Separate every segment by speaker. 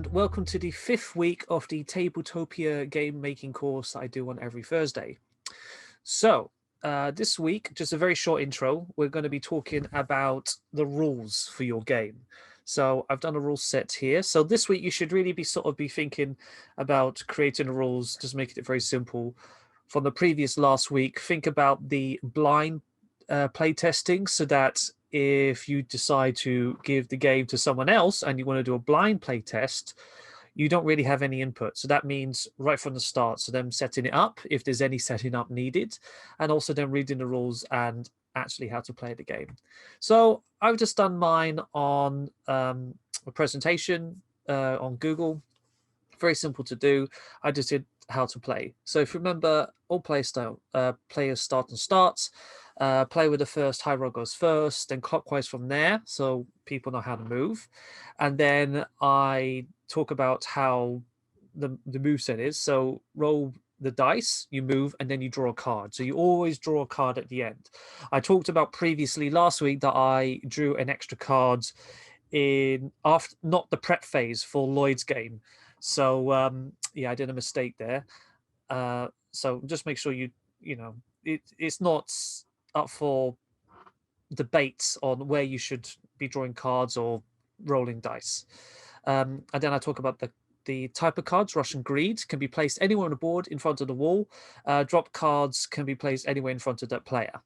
Speaker 1: and welcome to the 5th week of the Tabletopia game making course that I do on every Thursday. So, this week, just a very short intro, we're going to be talking about the rules for your game. So, I've done a rule set here. So, this week, you should really be thinking about creating the rules, just making it very simple. From the previous last week, think about the blind play testing so that if you decide to give the game to someone else and you want to do a blind play test, you don't really have any input. So that means right from the start, so them setting it up, if there's any setting up needed, and also then reading the rules and actually how to play the game. So I've just done mine on a presentation on Google. Very simple to do. I just did how to play. So if you remember, all play style, players start and starts. Play with the first high roll goes first, then clockwise from there, so people know how to move. And then I talk about how the moveset is. So roll the dice, you move, and then you draw a card. So you always draw a card at the end. I talked about previously last week that I drew an extra card in after not the prep phase for Lloyd's game. So yeah, I did a mistake there. So just make sure it's not up for debates on where you should be drawing cards or rolling dice. And then I talk about the type of cards. Russian Greed can be placed anywhere on the board in front of the wall. Drop cards can be placed anywhere in front of that player.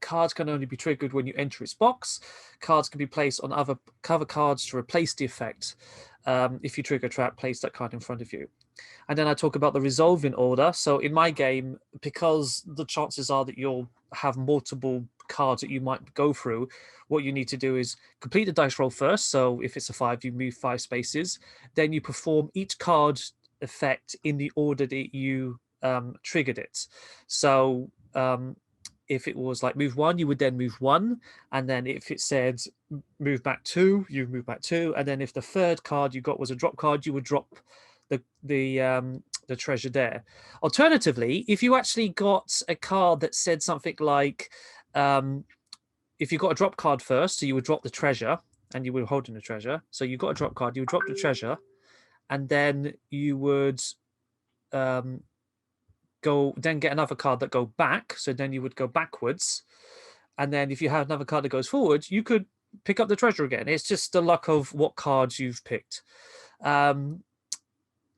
Speaker 1: Cards can only be triggered when you enter its box. Cards can be placed on other cover cards to replace the effect. If you trigger a trap, place that card in front of you. And then I talk about the resolving order. So in my game, because the chances are that you'll have multiple cards that you might go through, what you need to do is complete the dice roll first. So if it's a 5, you move 5 spaces. Then you perform each card effect in the order that you triggered it. So if it was like move 1, you would then move 1. And then if it said move back 2, you move back 2. And then if the third card you got was a drop card, you would drop the treasure there. Alternatively, if you actually got a card that said something like, if you got a drop card first, so you would drop the treasure and you were holding the treasure. So you got a drop card, you would drop the treasure, and then you would then get another card that go back. So then you would go backwards. And then if you have another card that goes forward, you could pick up the treasure again. It's just the luck of what cards you've picked.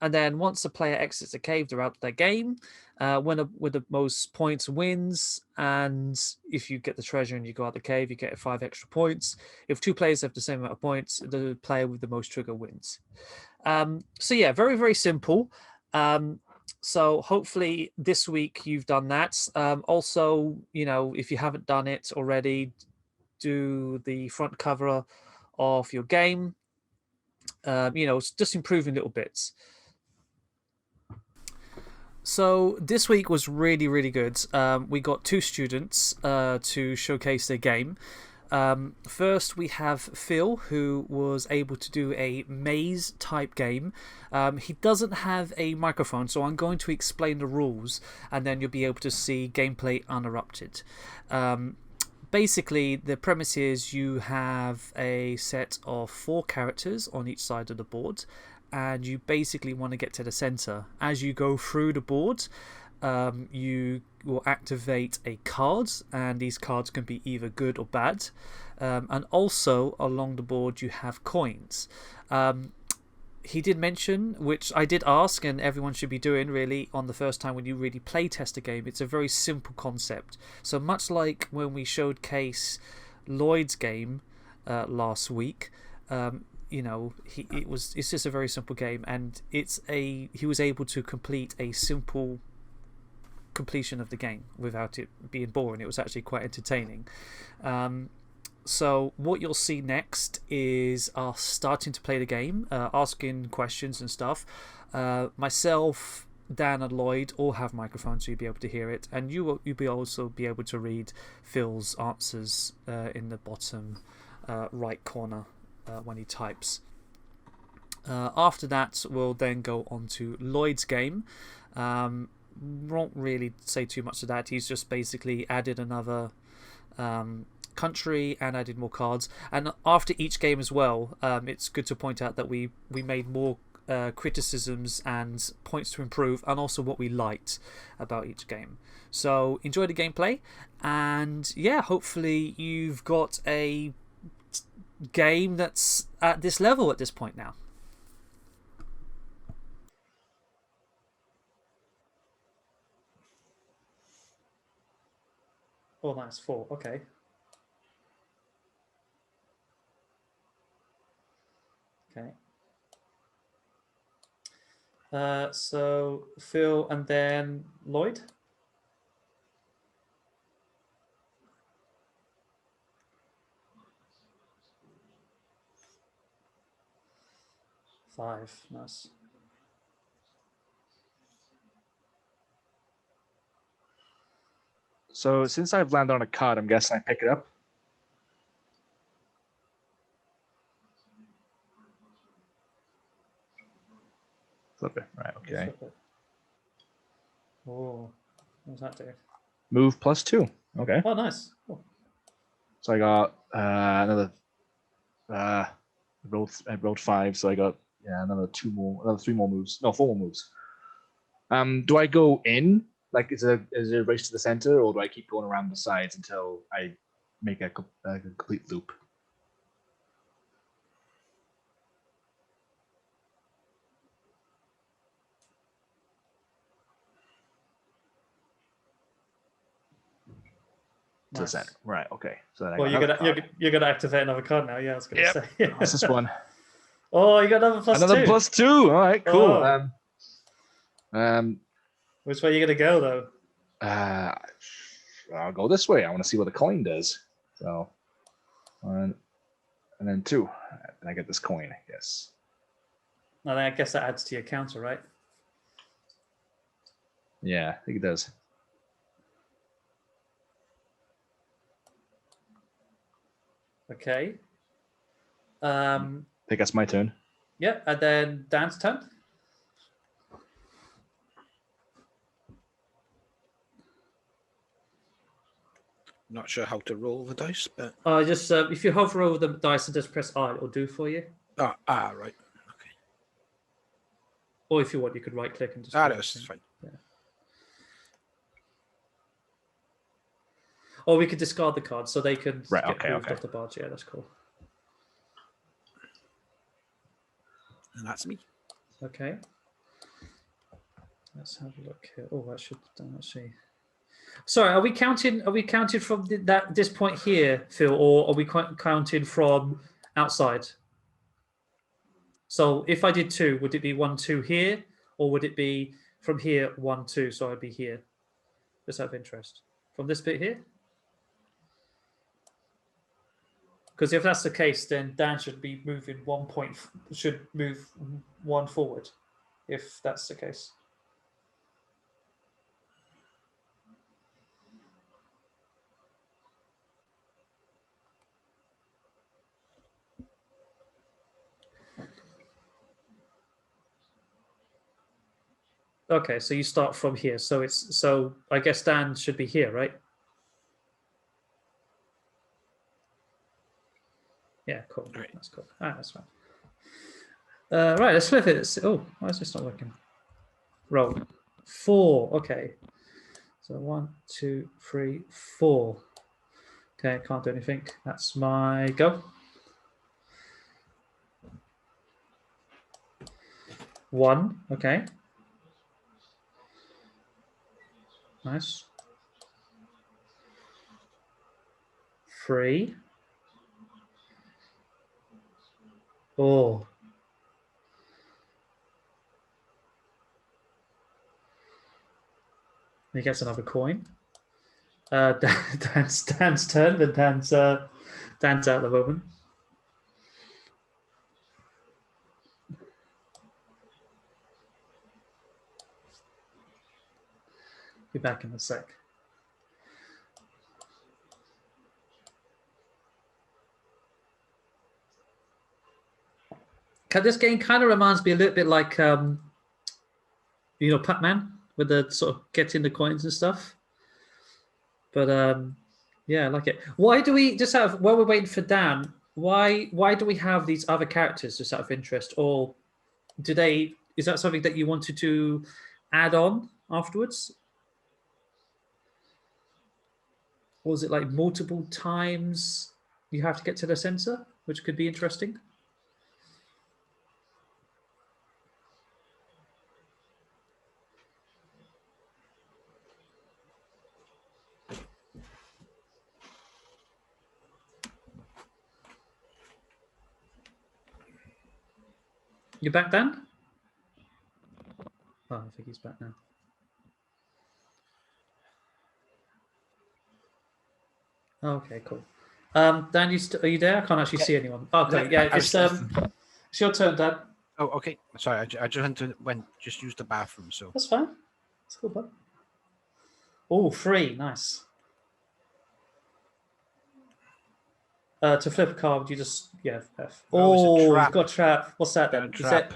Speaker 1: And then once the player exits the cave, they're out of their game. Winner with the most points wins. And if you get the treasure and you go out the cave, you get 5 extra points. If 2 players have the same amount of points, the player with the most trigger wins. So yeah, very, very simple. So hopefully this week you've done that. Also, if you haven't done it already, do the front cover of your game. Just improving little bits. So this week was really, really good. We got 2 students to showcase their game. First, we have Phil, who was able to do a maze type game. He doesn't have a microphone, so I'm going to explain the rules and then you'll be able to see gameplay uninterrupted. Basically, the premise is you have a set of 4 characters on each side of the board, and you basically want to get to the center. As you go through the board, you will activate a card, and these cards can be either good or bad. And also along the board, you have coins. He did mention, which I did ask, and everyone should be doing really on the first time when you really play test a game, it's a very simple concept. So much like when we showcase Lloyd's game last week, it's just a very simple game, and he was able to complete a simple completion of the game without it being boring. It was actually quite entertaining. So what you'll see next is us starting to play the game, asking questions and stuff. Myself, Dan and Lloyd all have microphones, so you'll be able to hear it, and you'll also be able to read Phil's answers in the bottom right corner when he types. After that, we'll then go on to Lloyd's game. Won't really say too much of that. He's just basically added another country and added more cards. And after each game as well, it's good to point out that we made more criticisms and points to improve, and also what we liked about each game. So enjoy the gameplay, and yeah, hopefully you've got a game that's at this level at this point now. Oh, that's 4. Okay. Okay. So Phil and then Lloyd. Five. Nice.
Speaker 2: So since I've landed on a card, I'm guessing I pick it up. Flip it. Right, okay.
Speaker 1: Flip it. Oh, what does that do?
Speaker 2: Move +2. Okay.
Speaker 1: Oh, nice. Cool.
Speaker 2: So I got another. I rolled 5, so I got another 3 more moves. No, 4 more moves. Do I go in? Like, is it a race to the center, or do I keep going around the sides until I make a complete loop? To the center, right? Okay. So then
Speaker 1: you're gonna activate another card now. Yeah, I was gonna say.
Speaker 2: What's this one?
Speaker 1: Oh, you got another +2.
Speaker 2: Another +2. All right, cool.
Speaker 1: Oh. Which way are you gonna go though?
Speaker 2: I'll go this way. I want to see what the coin does. So 1, and then 2, and I get this coin. Yes.
Speaker 1: And I guess that adds to your counter, right?
Speaker 2: Yeah, I think it does.
Speaker 1: Okay.
Speaker 2: I think that's my turn.
Speaker 1: Yeah, and then Dan's turn.
Speaker 3: Not sure how to roll the dice, but
Speaker 1: Just if you hover over the dice and just press R, it'll do for you.
Speaker 3: right. Okay.
Speaker 1: Or if you want, you could right click and just.
Speaker 3: That's fine.
Speaker 1: Yeah. Or we could discard the cards so they can get moved off the board. Yeah, that's cool.
Speaker 3: And that's me.
Speaker 1: Okay. Let's have a look here. Oh, I should actually. Sorry, are we counting from this point here, Phil, or are we counting from outside? So if I did 2, would it be 1, 2 here, or would it be from here 1, 2? So I'd be here. Just out of interest, from this bit here. Because if that's the case, then Dan should be moving 1 point. Should move 1 forward, if that's the case. Okay, so you start from here. So I guess Dan should be here, right? Yeah, cool.
Speaker 3: Right.
Speaker 1: That's cool. That's fine. Right, let's flip it. Oh, why is this not working? Roll. 4. Okay. So 1, 2, 3, 4. Okay, I can't do anything. That's my go. 1. Okay. Nice. 3. Oh. He gets another coin. Dan's turn, but Dan's out at the moment. Be back in a sec. This game kind of reminds me a little bit like, Pac-Man, with the sort of getting the coins and stuff. But Yeah, I like it. Why do we just have while we're waiting for Dan? Why do we have these other characters just out of interest, or do they? Is that something that you wanted to add on afterwards, or is it like multiple times you have to get to the center, which could be interesting? You back, Dan? Oh, I think he's back now. Okay, cool. Dan, are you there? I can't actually see anyone. Okay, yeah, it's your turn, Dan.
Speaker 3: Oh, okay. Sorry, I just just use the bathroom. So
Speaker 1: That's fine. It's cool, bud. Oh, 3, nice. To flip a card, you just F.
Speaker 3: Oh,
Speaker 1: you've got a trap. What's that then?
Speaker 3: Is that?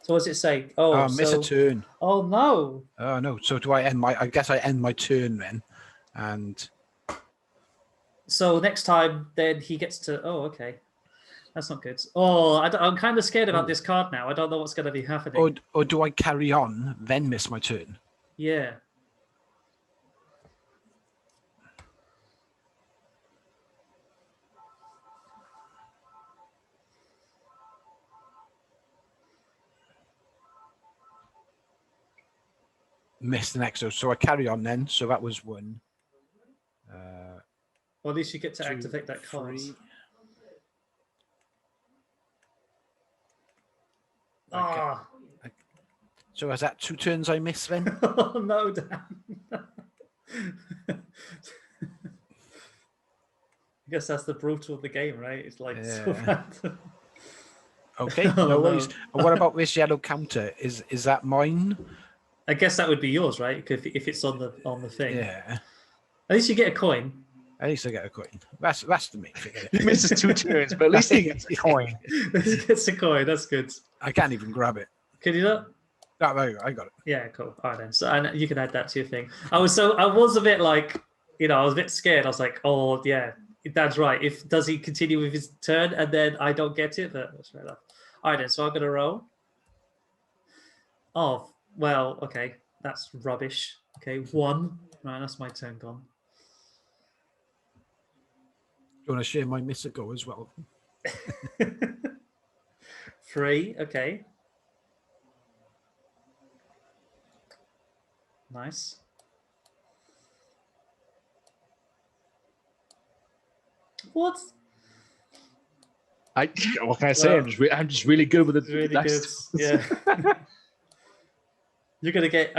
Speaker 1: So what's it say? Oh,
Speaker 3: miss a turn.
Speaker 1: Oh no.
Speaker 3: Oh no. So do I end my? I guess I end my turn then, and.
Speaker 1: So next time, then he gets to. Oh, okay. That's not good. Oh, I'm kind of scared about this card now. I don't know what's going to be happening.
Speaker 3: Or do I carry on, then miss my turn?
Speaker 1: Yeah.
Speaker 3: Miss the next. So I carry on then. So that was 1.
Speaker 1: Well, at least you get to activate that card.
Speaker 3: 3.
Speaker 1: Ah.
Speaker 3: So is that 2 turns I miss then?
Speaker 1: Oh no, Dan. I guess that's the brutal of the game, right? It's like so random.
Speaker 3: Okay, no worries. What about this yellow counter? Is that mine?
Speaker 1: I guess that would be yours, right? If it's on the thing.
Speaker 3: Yeah.
Speaker 1: At least you get a coin.
Speaker 3: At least I get a coin. That's the main thing.
Speaker 2: He misses 2 turns, but at least he gets a coin.
Speaker 1: He gets a coin. That's good.
Speaker 3: I can't even grab it.
Speaker 1: Can you not?
Speaker 3: No, there you go. I got it.
Speaker 1: Yeah, cool. All right then. So and you can add that to your thing. I was a bit like, I was a bit scared. I was like, oh yeah, that's right. Does he continue with his turn and then I don't get it? But that's fair enough. All right then. So I'm gonna roll. Oh well, okay. That's rubbish. Okay, 1. Right, that's my turn gone.
Speaker 3: You want to share my miss a go as well?
Speaker 1: 3. Okay. Nice. What?
Speaker 2: What can I say? I'm just really good with it.
Speaker 1: Really good. Yeah. You're gonna get.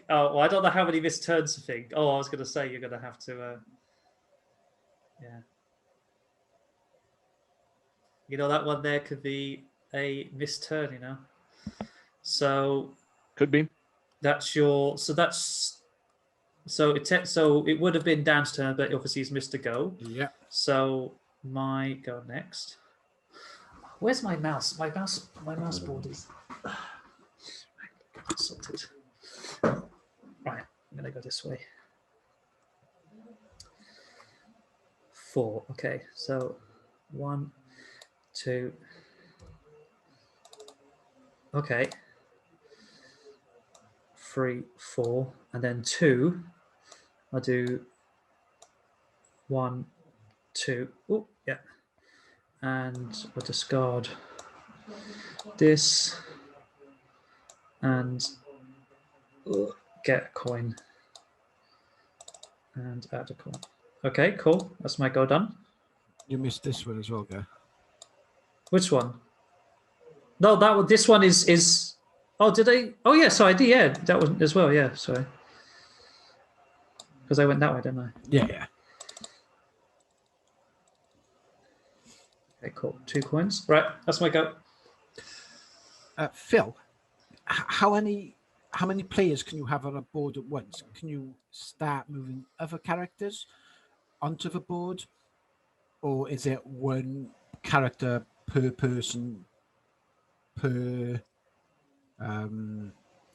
Speaker 1: Oh, well, I don't know how many missed turns to think. Oh, I was gonna say you're gonna have to. Yeah. That one there could be a missed turn. So.
Speaker 2: Could be.
Speaker 1: That's your. So that's. So it would have been Dan's turn, but obviously he's missed a go.
Speaker 3: Yeah.
Speaker 1: So my go next. Where's my mouse? My mouse board is sorted. Right, I'm gonna go this way. 4. Okay, so 1, 2. Okay. 3, 4, and then 2. I'll do 1, 2. Oh, yeah. And we'll discard this and get a coin and add a coin. Okay, cool. That's my go done.
Speaker 3: You missed this one as well, guy.
Speaker 1: Which one? No, that one. This one is. Oh, did I? Oh, yeah. So I did. Yeah, that one as well. Yeah, sorry. Because I went that way, didn't I?
Speaker 3: Yeah.
Speaker 1: Okay, cool. 2 coins. Right, that's my go.
Speaker 3: Phil, how many players can you have on a board at once? Can you start moving other characters onto the board, or is it 1 character per person per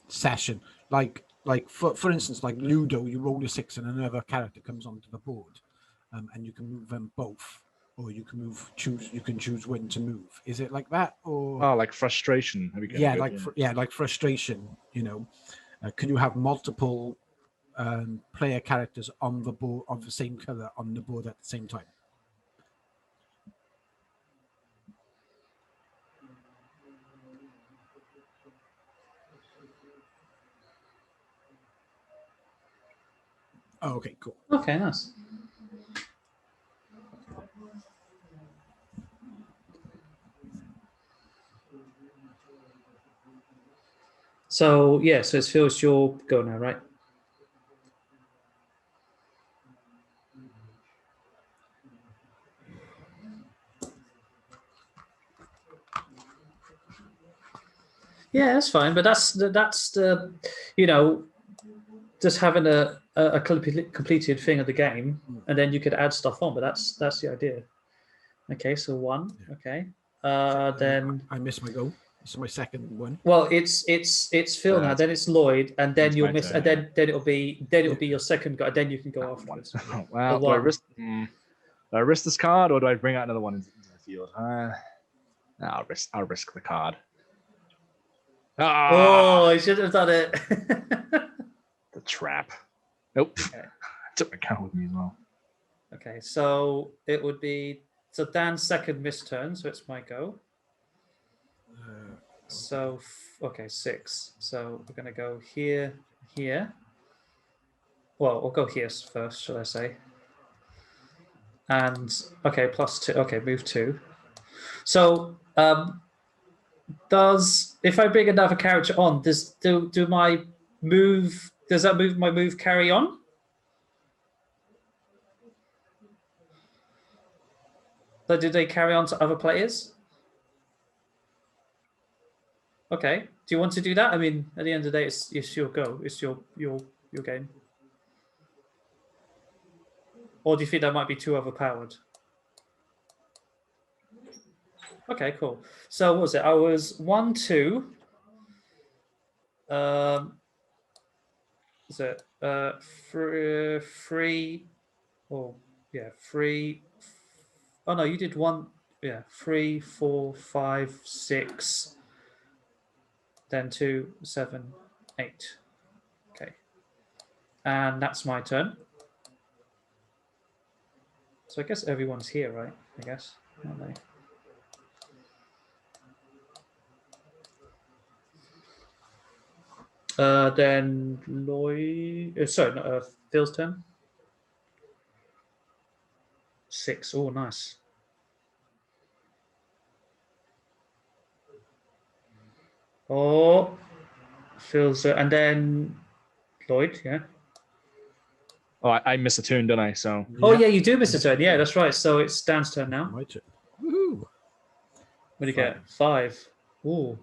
Speaker 3: session? Like for instance, like Ludo, you roll a 6 and another character comes onto the board. and you can move them both, or you can choose when to move. Is it like that, or
Speaker 2: Oh, like frustration. That'd be kinda good,
Speaker 3: like frustration? Can you have multiple player characters on the board of the same color on the board at the same time? Oh, okay, cool.
Speaker 1: Okay, nice. So yeah, so it's Phil's your go now, right? Yeah, that's fine. But that's the just having a completed thing of the game, and then you could add stuff on. But that's the idea. Okay, so 1.
Speaker 3: Yeah.
Speaker 1: Okay.
Speaker 3: So,
Speaker 1: Then
Speaker 3: I missed my go. This is my second one.
Speaker 1: well, it's Phil now. Then it's Lloyd, and then
Speaker 2: it's
Speaker 1: you'll
Speaker 2: my
Speaker 1: miss,
Speaker 2: turn,
Speaker 1: and then it'll be your second go. And then you can go afterwards.
Speaker 2: Well,
Speaker 1: The
Speaker 2: do I
Speaker 1: one.
Speaker 2: risk? Do I risk this card, or do I bring out another one into the field? I'll risk the card.
Speaker 1: Oh, I should have done it.
Speaker 2: The trap. Nope.
Speaker 1: Okay.
Speaker 2: I took my card with me as well.
Speaker 1: Okay, so it would be Dan's second miss turn, so it's my go. So okay, 6. So we're gonna go here, here. Well, we'll go here first, shall I say? And okay, +2. Okay, move 2. So if I bring another character on, does my move my move carry on? So do they carry on to other players? Okay. Do you want to do that? I mean, at the end of the day, it's your go. It's your game. Or do you think that might be too overpowered? Okay, cool. So what was it? I was 1, 2. Is it 3? Oh, yeah, 3. Oh no, you did 1. Yeah, 3, 4, 5, 6. Then 2, 7, 8. Okay, and that's my turn. So I guess everyone's here, right? I guess, aren't they? Then Lloyd. Sorry, no, Phil's turn. 6. Oh, nice. Oh, Phil's, and then Lloyd. Yeah.
Speaker 2: Oh, I missed a turn, don't I? So.
Speaker 1: Oh yeah, you do miss a turn. Yeah, that's right. So it's Dan's turn now.
Speaker 3: My turn. Woohoo!
Speaker 1: What do you get? 5. Ooh.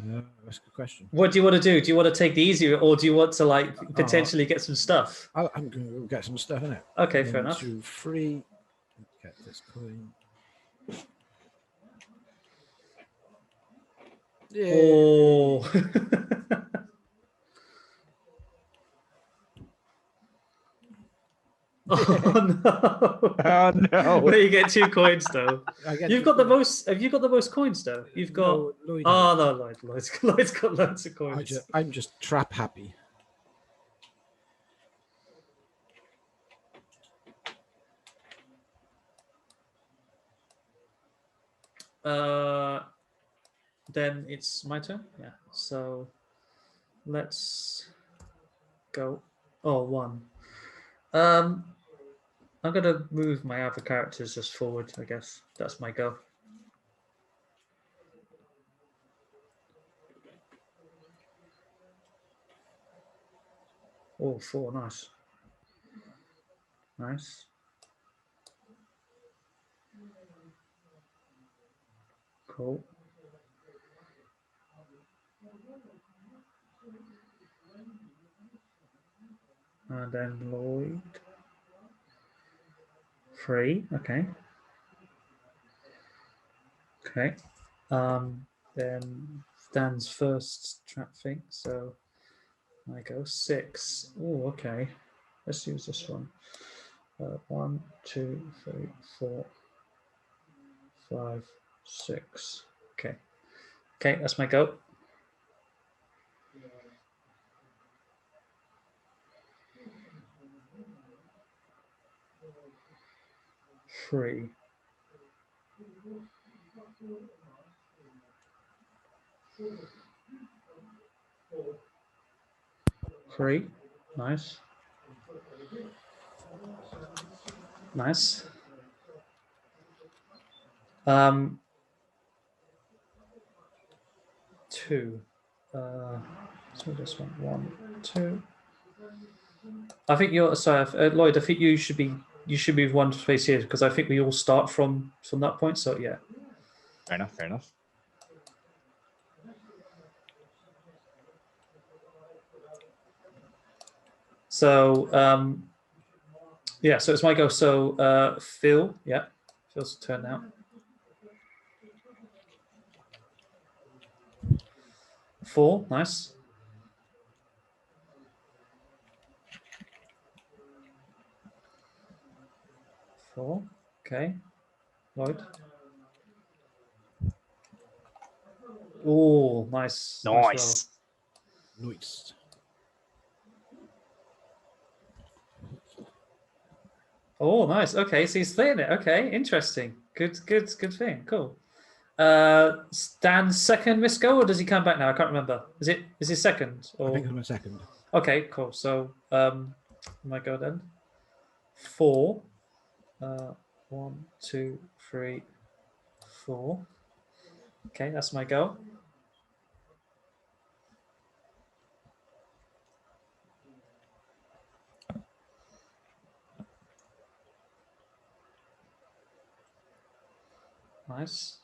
Speaker 3: Yeah, that's a good question.
Speaker 1: What do you want to do? Do you want to take the easier, or do you want to like potentially get some stuff?
Speaker 3: I'm going to go get some stuff in it.
Speaker 1: Okay, fair enough.
Speaker 3: 1, 2, 3. Get this coin. Yeah.
Speaker 1: Oh. Oh no!
Speaker 2: Oh no!
Speaker 1: Well, you get 2 coins though. You've got the
Speaker 3: coins.
Speaker 1: most. Have you got the most coins though? You've got.
Speaker 3: No, Lloyd
Speaker 1: Oh no, Lloyd's got loads of coins.
Speaker 3: I'm just trap happy.
Speaker 1: Then it's my turn. Yeah. So let's go. Oh, 1. I'm gonna move my other characters just forward. I guess that's my go. Oh, 4. Nice. Nice. Cool. And then Lloyd. 3. Okay. Okay. Then Dan's first trap thing. So I go 6. Oh, okay. Let's use this one. 1, 2, 3, 4, 5, 6. Okay. Okay, that's my go. Three. Three. Nice. Nice. Two. So this one. 1, 2. I think you're sorry, Lloyd. I think you should move one space here because I think we all start from that point. So yeah.
Speaker 2: Fair enough. Fair enough.
Speaker 1: So yeah. So it's my go. So Phil. Yeah. Phil's turn now. 4. Nice. 4. Okay. Lloyd. Oh, nice.
Speaker 2: Nice.
Speaker 3: Nice.
Speaker 1: Oh, nice. Okay, so he's playing it. Okay, interesting. Good thing. Cool. Dan's second miss go, or does he come back now? I can't remember. Is he second? Or...
Speaker 3: I think it's my second.
Speaker 1: Okay, cool. So my go then. 4. 1, 2, 3, 4. Okay, that's my go. Nice.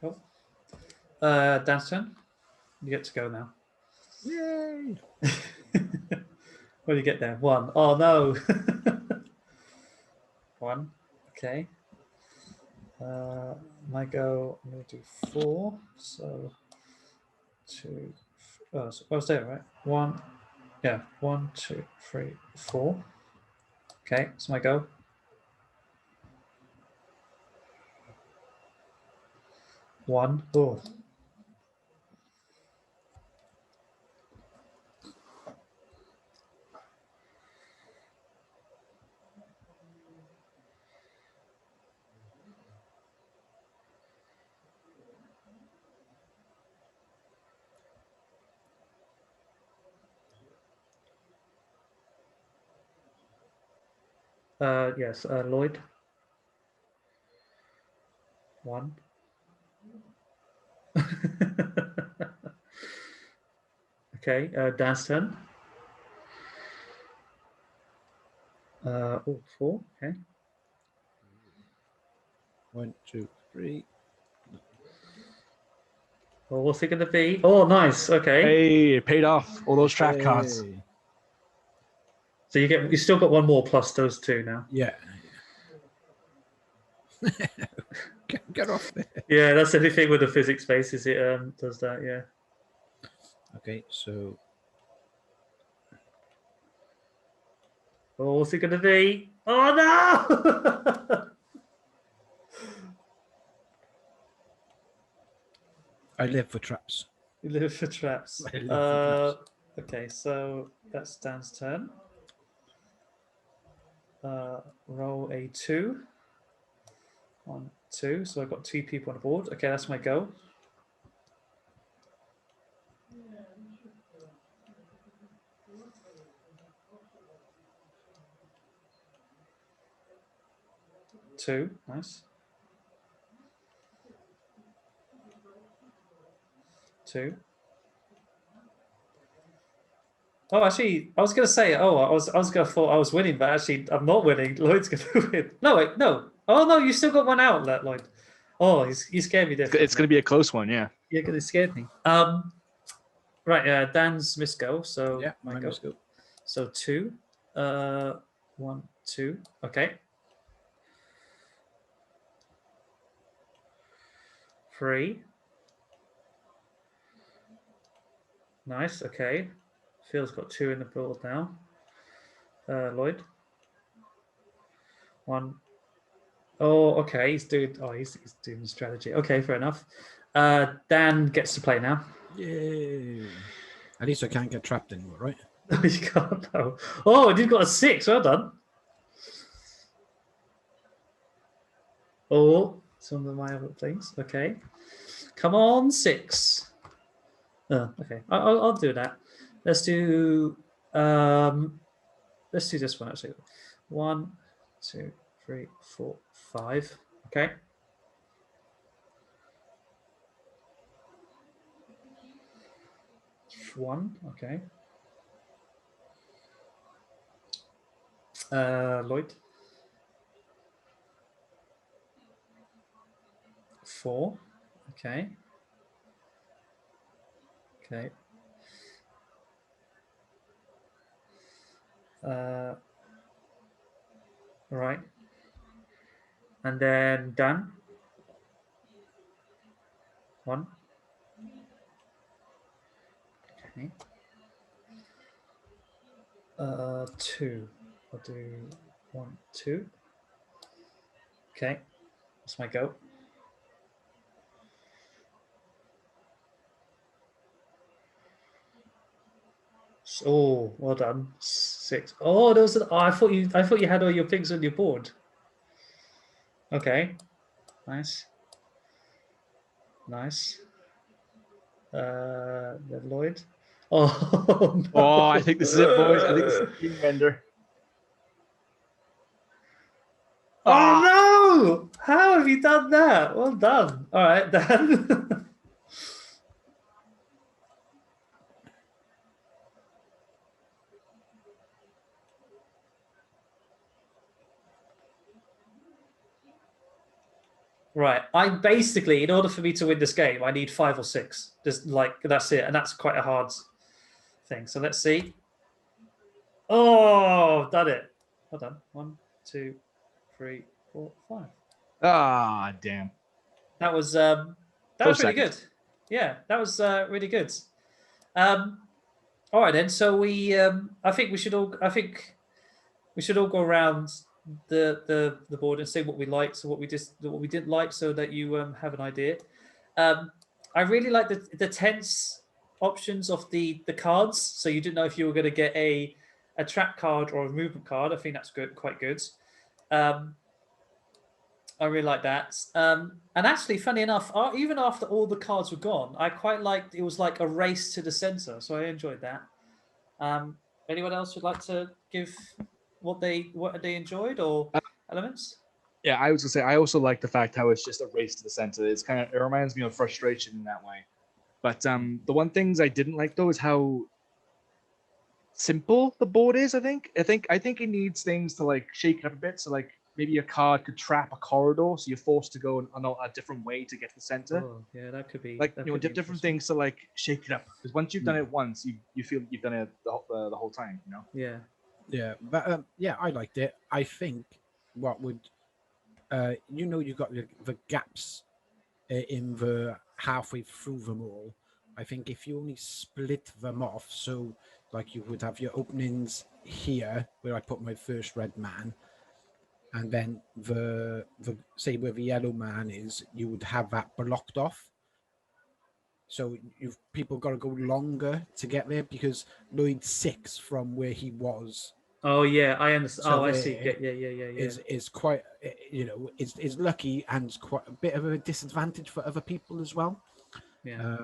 Speaker 1: Cool. Dan's turn. You get to go now.
Speaker 3: Yay!
Speaker 1: What do you get there? 1. Oh no. 1. Okay. My go. I'm going to do 4. So 2. Oh, so I was there, right? 1. Yeah. 1, 2, 3, 4. Okay. So my go. 1. Oh. Yes. Lloyd. 1. Okay. Dan's turn. 4. Okay.
Speaker 3: 1, 2, 3.
Speaker 1: Well, what's it going to be? Oh, nice. Okay.
Speaker 2: Hey, it paid off. All those trap cards.
Speaker 3: Hey.
Speaker 1: So you still got one more plus those 2 now.
Speaker 3: Yeah. Get off there.
Speaker 1: Yeah, that's the only thing with the physics base is it does that. Yeah.
Speaker 3: Okay, so
Speaker 1: Oh, what's it going to be? Oh no!
Speaker 3: I live for traps.
Speaker 1: You live for traps.
Speaker 3: I live for traps.
Speaker 1: Okay, so that's Dan's turn. Roll a 2. 1, 2. So I've got 2 people on the board. Okay, that's my go. Two. Nice. 2. Oh, actually, I was going to say, I was going to thought I was winning, but actually, I'm not winning. Lloyd's going to win. No, wait, no. Oh no, you still got one out, Lloyd. Oh, you scared me.
Speaker 2: It's going to be a close one, yeah.
Speaker 1: You're going to scared me. Right. Dan's miss go. So
Speaker 3: Yeah,
Speaker 1: my
Speaker 3: mine
Speaker 1: go.
Speaker 3: must go.
Speaker 1: So 2. 1, 2. Okay. 3. Nice. Okay. Phil's got 2 in the board now. Lloyd. 1. Oh, okay. He's doing the strategy. Okay, fair enough. Dan gets to play now.
Speaker 3: Yay! At least I can't get trapped anymore, right?
Speaker 1: No, you can't. No. Oh, you've got a 6. Well done. Oh, some of my other things. Okay. Come on, 6. Oh, okay. I'll do that. Let's do this one actually. 1, 2, 3, 4, 5. Okay. 1. Okay. Lloyd. 4. Okay. Okay. Right. And then Dan. 1. Okay. 2. I'll do 1, 2. Okay. That's my go. Oh, well done. 6. Oh, those are. Oh, I thought you had all your pigs on your board. Okay. Nice. Nice. Then Lloyd. Oh, no.
Speaker 2: Oh, I think this is it, boys. I think this is the game render.
Speaker 1: Oh no! How have you done that? Well done. All right, Dan. Right. I basically, in order for me to win this game, I need 5 or 6. Just like that's it, and that's quite a hard thing. So let's see. Oh, done it. Well done. 1, 2, 3, 4, 5.
Speaker 2: Ah, damn.
Speaker 1: That was really
Speaker 2: second.
Speaker 1: good. Yeah, that was really good. All right then. So I think we should all go around the board and say what we liked, so what we didn't like, so that you have an idea. I really like the tense options of the cards. So you didn't know if you were going to get a trap card or a movement card. I think that's quite good. I really like that. And actually, funny enough, even after all the cards were gone, I quite liked it. Was like a race to the center, so I enjoyed that. Anyone else would like to give what they enjoyed or elements?
Speaker 2: Yeah, I was gonna say I also like the fact how it's just a race to the center. It reminds me of frustration in that way. But the one things I didn't like though is how simple the board is. I think it needs things to like shake it up a bit. So like maybe a card could trap a corridor, so you're forced to go a different way to get to the center.
Speaker 1: Oh, yeah, that could be
Speaker 2: like different things to like shake it up. Because once you've done it once, you feel you've done it the whole time. You know.
Speaker 3: Yeah, but yeah, I liked it. I think what would you got the gaps in the halfway through them all. I think if you only split them off, so like you would have your openings here where I put my first red man, and then the say where the yellow man is, you would have that blocked off. So people got to go longer to get there because Lloyd's 6 from where he was.
Speaker 1: Oh yeah, I understand.
Speaker 3: So
Speaker 1: I see. Yeah.
Speaker 3: Is quite is lucky and quite a bit of a disadvantage for other people as well.
Speaker 1: Yeah.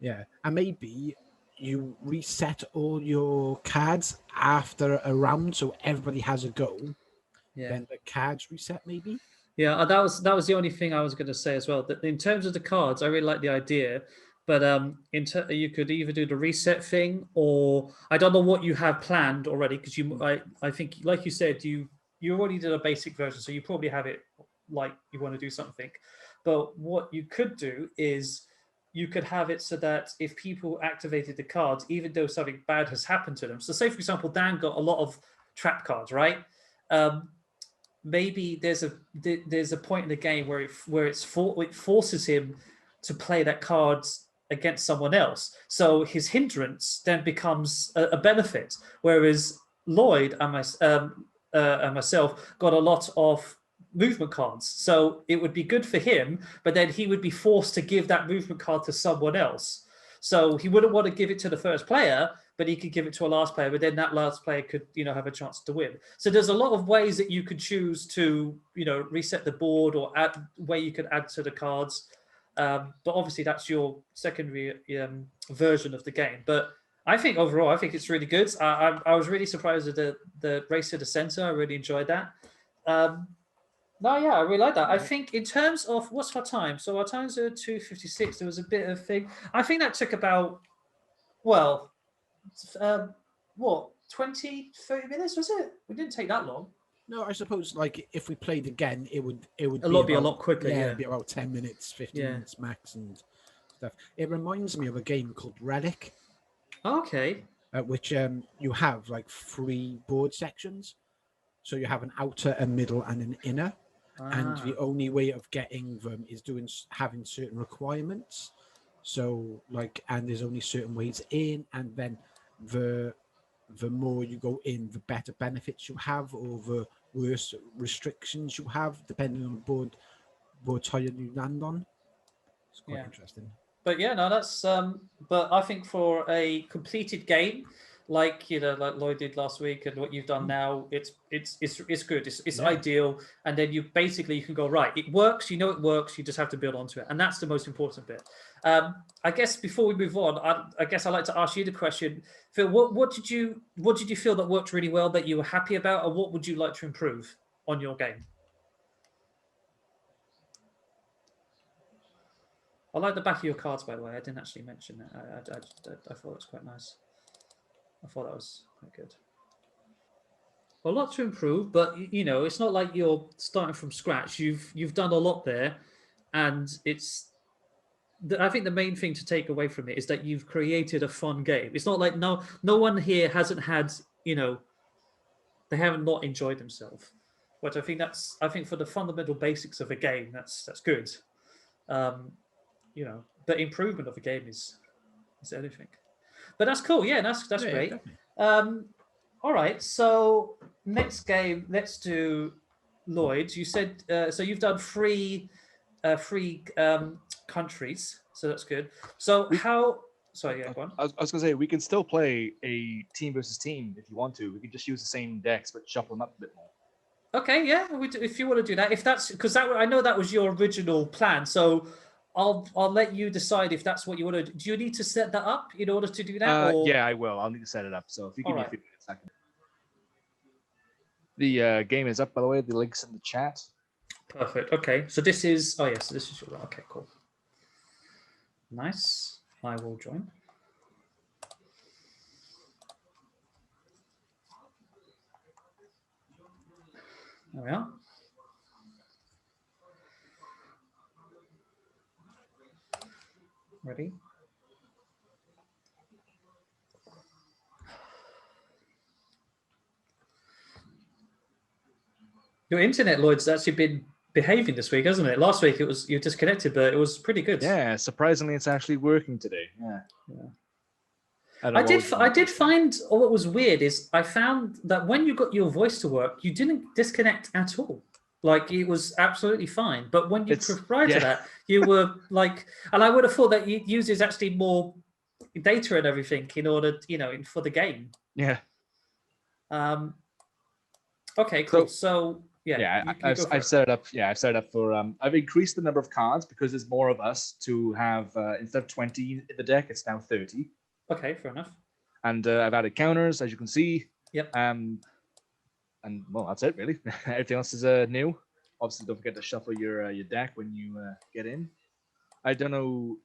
Speaker 3: Yeah, and maybe you reset all your cards after a round, so everybody has a go.
Speaker 1: Yeah.
Speaker 3: Then the cards reset, maybe.
Speaker 1: Yeah, that was the only thing I was going to say as well. That in terms of the cards, I really like the idea, but you could either do the reset thing, or I don't know what you have planned already, because I think, like you said, you already did a basic version, so you probably have it like you want to do something. But what you could do is you could have it so that if people activated the cards, even though something bad has happened to them. So say, for example, Dan got a lot of trap cards, right? Maybe there's a point in the game where it forces him to play that card against someone else. So his hindrance then becomes a benefit, whereas Lloyd and myself got a lot of movement cards. So it would be good for him, but then he would be forced to give that movement card to someone else. So he wouldn't want to give it to the first player, but he could give it to a last player, but then that last player could, have a chance to win. So there's a lot of ways that you could choose to, reset the board or add where you could add to the cards. But obviously that's your secondary version of the game. But I think overall, I think it's really good. I was really surprised at the race to the center. I really enjoyed that. No, yeah, I really like that. I think in terms of what's our time? So our times are 2:56. There was a bit of thing. I think that took about, 20, 30 minutes, was it? We didn't take that long.
Speaker 3: No, I suppose like if we played again, it would be
Speaker 1: a lot quicker. Yeah,
Speaker 3: it'd be about 10 minutes, 15 minutes max and stuff. It reminds me of a game called Relic.
Speaker 1: Okay.
Speaker 3: Which you have like 3 board sections. So you have an outer, a middle, and an inner. And the only way of getting them is having certain requirements. So and there's only certain ways in, and then the more you go in, the better benefits you have, or the worse restrictions you have, depending on the board tile you land on. It's quite interesting.
Speaker 1: But yeah, no, that's but I think for a completed game, like like Lloyd did last week and what you've done now, it's good. It's ideal. And then you can go, right, it works, it works, you just have to build onto it. And that's the most important bit. I guess before we move on, I guess I'd like to ask you the question, Phil, what did you feel that worked really well that you were happy about, or what would you like to improve on your game? I like the back of your cards, by the way. I didn't actually mention that. I thought it was quite nice. I thought that was quite good. A lot to improve, but it's not like you're starting from scratch. You've done a lot there, and I think the main thing to take away from it is that you've created a fun game. It's not like no one here hasn't had they haven't not enjoyed themselves. But I think for the fundamental basics of a game, that's good. The improvement of a game is anything. But that's cool. Yeah, that's great. All right. So next game, let's do Lloyd's. You said so. You've done three countries, so that's good. So how? Sorry, yeah, go on.
Speaker 2: I was going to say we can still play a team versus team if you want to. We can just use the same decks but shuffle them up a bit more.
Speaker 1: Okay, yeah. If you want to do that, if that's because I know that was your original plan. So I'll let you decide if that's what you want to do. Do you need to set that up in order to do that?
Speaker 2: Yeah, I will. I'll need to set it up. So if you give me a second. The game is up, by the way. The link's in the chat.
Speaker 1: Perfect. Okay. So this is... Oh, yes. Yeah, so this is your... Okay, cool. Nice. I will join. There we are. Ready? Your internet, Lloyd's actually been behaving this week, hasn't it? Last week you were disconnected, but it was pretty good.
Speaker 2: Yeah, surprisingly, it's actually working today. Yeah.
Speaker 1: I did find what was weird is I found that when you got your voice to work, you didn't disconnect at all. Like it was absolutely fine. But when you prior to that, you were like, and I would have thought that it uses actually more data and everything in order, for the game.
Speaker 2: Yeah.
Speaker 1: Okay, cool. So
Speaker 2: I've set it up. Yeah, I've set it up for. I've increased the number of cards because there's more of us to have. Instead of 20 in the deck, it's now 30.
Speaker 1: Okay, fair enough.
Speaker 2: And I've added counters, as you can see.
Speaker 1: Yep.
Speaker 2: And well, that's it really. Everything else is new. Obviously, don't forget to shuffle your deck when you get in. I don't know.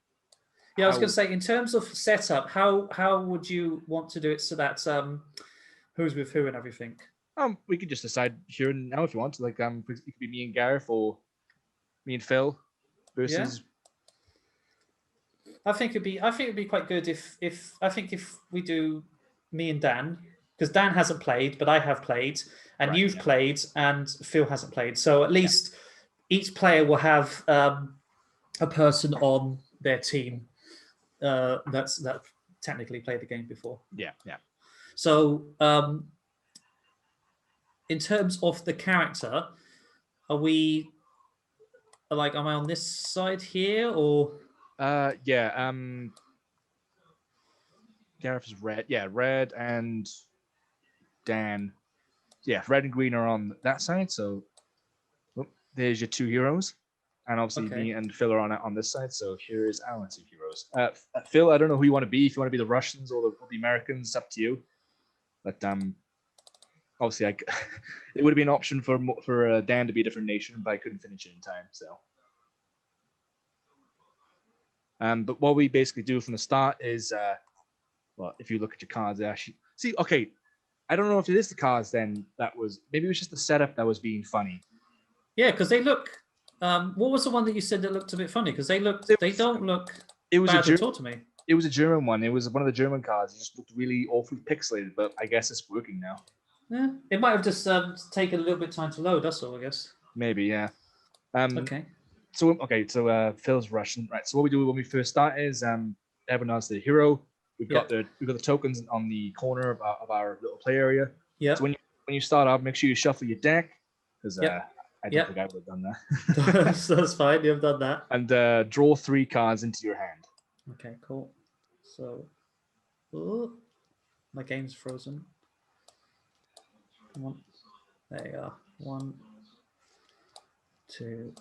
Speaker 1: Yeah, I was going to say, in terms of setup, how would you want to do it so that who's with who and everything?
Speaker 2: We could just decide here and now if you want. Like, it could be me and Gareth or me and Phil versus.
Speaker 1: Yeah. I think it'd be quite good if we do me and Dan, because Dan hasn't played, but I have played, and you've played, and Phil hasn't played. So at least each player will have a person on their team that technically played the game before.
Speaker 2: Yeah, yeah.
Speaker 1: So, in terms of the character, are we like? Am I on this side here or?
Speaker 2: Yeah. Gareth is red. Yeah, red and Dan. Yeah, red and green are on that side. So there's your two heroes, and obviously
Speaker 1: Okay.
Speaker 2: me and Phil are on this side. So here is our two heroes. Phil, I don't know who you want to be. If you want to be the Russians or the Americans, it's up to you. But obviously, it would have been an option for Dan to be a different nation, but I couldn't finish it in time. So, but what we basically do from the start is, well, if you look at your cards, they actually see. Okay, I don't know if it is the cards. Then maybe it was just the setup that was being funny.
Speaker 1: Yeah, because they look. What was the one that you said that looked a bit funny? Because they don't look bad at all to me.
Speaker 2: It was a German one. It was one of the German cards. It just looked really awfully pixelated, but I guess it's working now.
Speaker 1: Yeah, it might have just taken a little bit of time to load. That's all, I guess.
Speaker 2: Maybe, yeah.
Speaker 1: Okay.
Speaker 2: So Phil's Russian, right? So what we do when we first start is everyone has the hero. We've got the tokens on the corner of our little play area.
Speaker 1: Yeah.
Speaker 2: So when you start off, make sure you shuffle your deck because I don't think I would have done that.
Speaker 1: That's fine. You've done that.
Speaker 2: And draw 3 cards into your hand.
Speaker 1: Okay, cool. So, my game's frozen. Come on. There you are. 1, 2,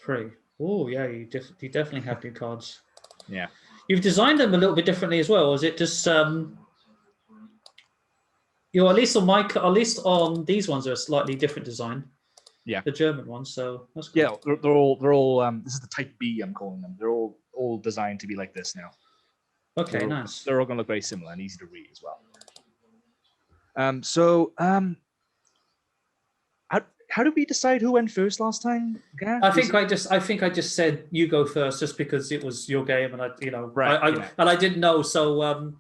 Speaker 1: 3. Oh, yeah, you definitely have new cards.
Speaker 2: Yeah.
Speaker 1: You've designed them a little bit differently as well. Or is it just at least on these ones are a slightly different design.
Speaker 2: Yeah.
Speaker 1: The German ones, so that's good.
Speaker 2: Yeah, they're all this is the type B I'm calling them. They're all designed to be like this now.
Speaker 1: Okay, nice.
Speaker 2: They're all going to look very similar and easy to read as well. How did we decide who went first last time, Gareth?
Speaker 1: I think I just said you go first just because it was your game and I didn't know, so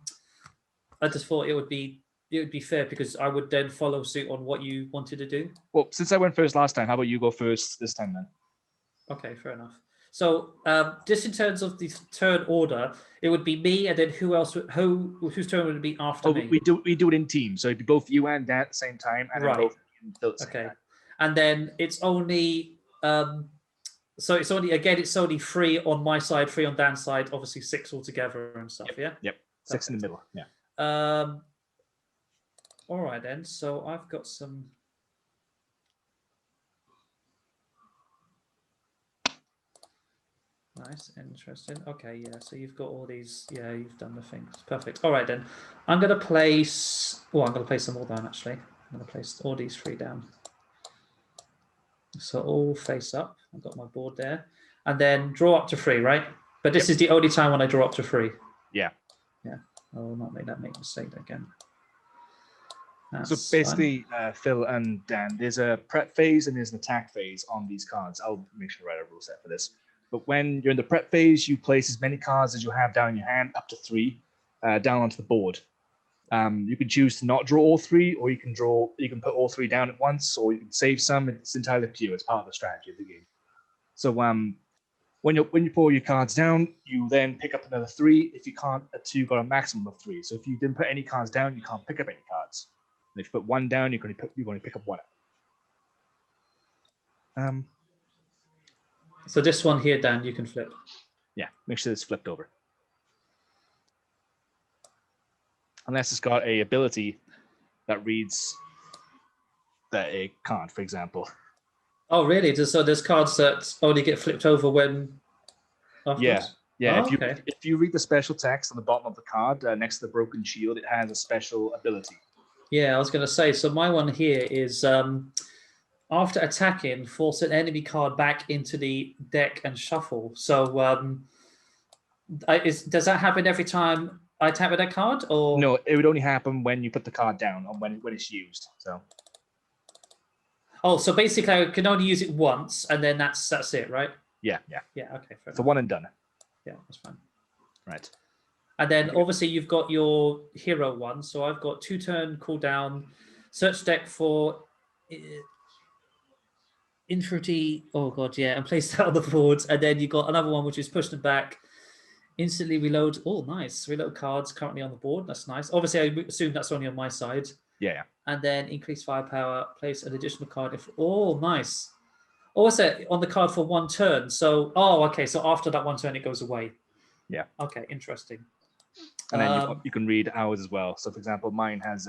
Speaker 1: I just thought it would be fair because I would then follow suit on what you wanted to do.
Speaker 2: Well, since I went first last time, how about you go first this time then?
Speaker 1: Okay, fair enough. So just in terms of the turn order, it would be me, and then whose turn would it be after me?
Speaker 2: We do it in teams, so it'd be both you and Dan at the same time, and then both Phil at the same time.
Speaker 1: And then it's only so it's only 3 on my side, 3 on Dan's side, obviously 6 altogether and stuff.
Speaker 2: Yep. 6 in the middle. Yeah.
Speaker 1: All right then. So I've got some. Nice, interesting. Okay, yeah. So you've got all these. Yeah, you've done the things. Perfect. All right then. I'm gonna place. Oh, I'm gonna place them all down. Actually, I'm gonna place all these 3 down. So all face up. I've got my board there, and then draw up to 3. Right. But this is the only time when I draw up to 3.
Speaker 2: Yeah.
Speaker 1: Yeah. I will not make that mistake again.
Speaker 2: So basically, Phil and Dan, there's a prep phase and there's an attack phase on these cards. I'll make sure I write a rule set for this. But when you're in the prep phase, you place as many cards as you have down in your hand, up to 3, down onto the board. You can choose to not draw all 3, or you can put all 3 down at once, or you can save some. It's entirely up to you. It's part of the strategy of the game. So when you pull your cards down, you then pick up another 3. If you can't, you've got a maximum of 3. So if you didn't put any cards down, you can't pick up any cards. And if you put 1 down, you're going to pick up 1 up.
Speaker 1: So this one here, Dan, you can flip.
Speaker 2: Yeah, make sure it's flipped over. Unless it's got a ability that reads that it can't, for example.
Speaker 1: Oh, really? So there's cards that only get flipped over when. Afterwards?
Speaker 2: Yeah.
Speaker 1: Oh,
Speaker 2: if you read the special text on the bottom of the card next to the broken shield, it has a special ability.
Speaker 1: Yeah, I was going to say. So my one here is after attacking, force an enemy card back into the deck and shuffle. So does that happen every time I attack with that card, or
Speaker 2: no? It would only happen when you put the card down, or when it's used. So.
Speaker 1: Oh, so basically, I can only use it once, and then that's it, right?
Speaker 2: Yeah.
Speaker 1: Yeah. Okay. Fair
Speaker 2: so one and done.
Speaker 1: Yeah, that's fine.
Speaker 2: Right.
Speaker 1: And then obviously you've got your hero one. So I've got 2 turn cooldown, search deck for infantry. Oh god, yeah, and place that on the board. And then you got another one which is push them back. Instantly reload. Oh, nice. Reload cards currently on the board. That's nice. Obviously, I assume that's only on my side.
Speaker 2: Yeah.
Speaker 1: And then increase firepower. Place an additional card. Oh, nice. Oh, what's that? On the card for 1 turn. So, okay. So after that 1 turn, it goes away.
Speaker 2: Yeah.
Speaker 1: Okay, interesting.
Speaker 2: And then you can read ours as well. So, for example, mine has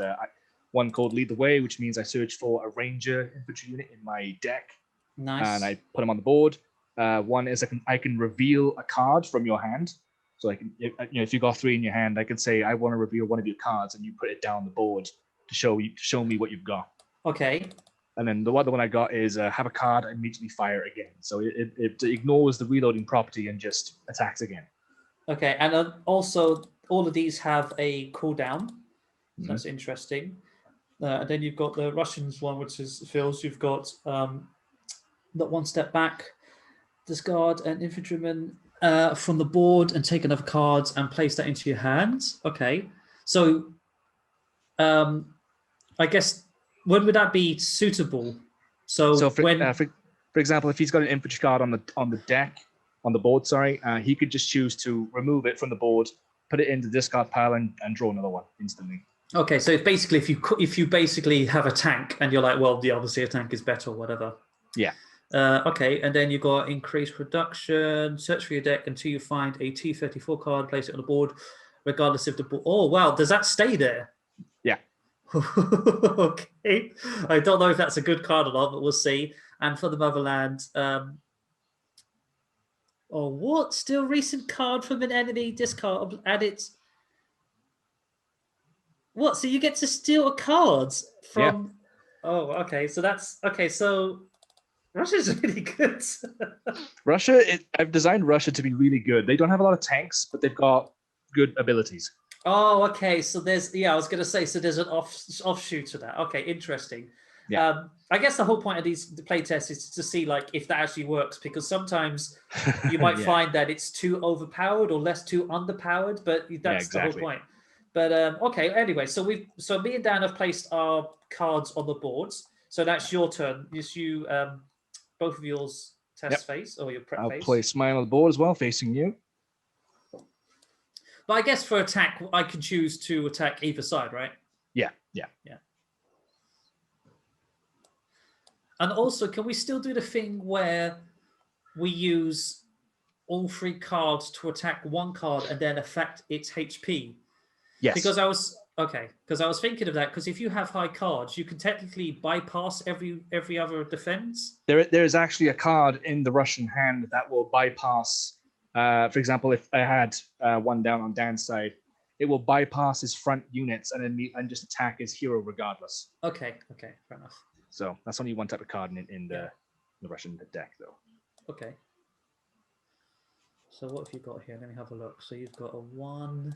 Speaker 2: one called Lead the Way, which means I search for a ranger infantry unit in my deck.
Speaker 1: Nice.
Speaker 2: And I put them on the board. One is I can reveal a card from your hand. So I can, if you got 3 in your hand, I can say I want to reveal one of your cards, and you put it down the board to show me what you've got.
Speaker 1: Okay.
Speaker 2: And then the other one I got is have a card immediately fire again. So it ignores the reloading property and just attacks again.
Speaker 1: Okay, and also all of these have a cooldown.
Speaker 2: Mm-hmm.
Speaker 1: That's interesting. And then you've got the Russians one, which is Phil's. You've got that 1 step back, discard an infantryman from the board and take another card and place that into your hands. Okay, so I guess when would that be suitable? So
Speaker 2: for example, if he's got an infantry card on the deck, on the board, he could just choose to remove it from the board, put it into the discard pile, and draw another one instantly.
Speaker 1: Okay, so basically, if you basically have a tank and you're like, well, obviously a tank is better or whatever.
Speaker 2: Yeah.
Speaker 1: Okay, and then you've got increased production, search for your deck until you find a T34 card, place it on the board, regardless of the board. Oh, wow, does that stay there?
Speaker 2: Yeah.
Speaker 1: Okay. I don't know if that's a good card or not, but we'll see. And for the Motherland, what? Still recent card from an enemy, discard, and it's... What? So you get to steal a card from... Yeah. Oh, okay. So that's... Okay, so... Russia's really good.
Speaker 2: Russia, I've designed Russia to be really good. They don't have a lot of tanks, but they've got good abilities.
Speaker 1: Oh, okay. So there's, I was going to say, so there's an offshoot to that. Okay, interesting.
Speaker 2: Yeah.
Speaker 1: I guess the whole point of the playtests is to see like if that actually works, because sometimes you might find that it's too overpowered or less too underpowered, but that's the whole point. But okay, anyway, so me and Dan have placed our cards on the boards. So that's your turn. Yes, you both of yours test phase or your prep phase.
Speaker 2: I'll place mine on the board as well, facing you.
Speaker 1: But I guess for attack, I can choose to attack either side, right?
Speaker 2: Yeah.
Speaker 1: And also, can we still do the thing where we use all 3 cards to attack one card and then affect its HP?
Speaker 2: Yes.
Speaker 1: Because I was thinking of that, because if you have high cards, you can technically bypass every other defense.
Speaker 2: There is actually a card in the Russian hand that will bypass. For example, if I had one down on Dan's side, it will bypass his front units and just attack his hero regardless.
Speaker 1: Okay, fair enough.
Speaker 2: So that's only one type of card in the Russian deck, though.
Speaker 1: Okay. So what have you got here? Let me have a look. So you've got a 1.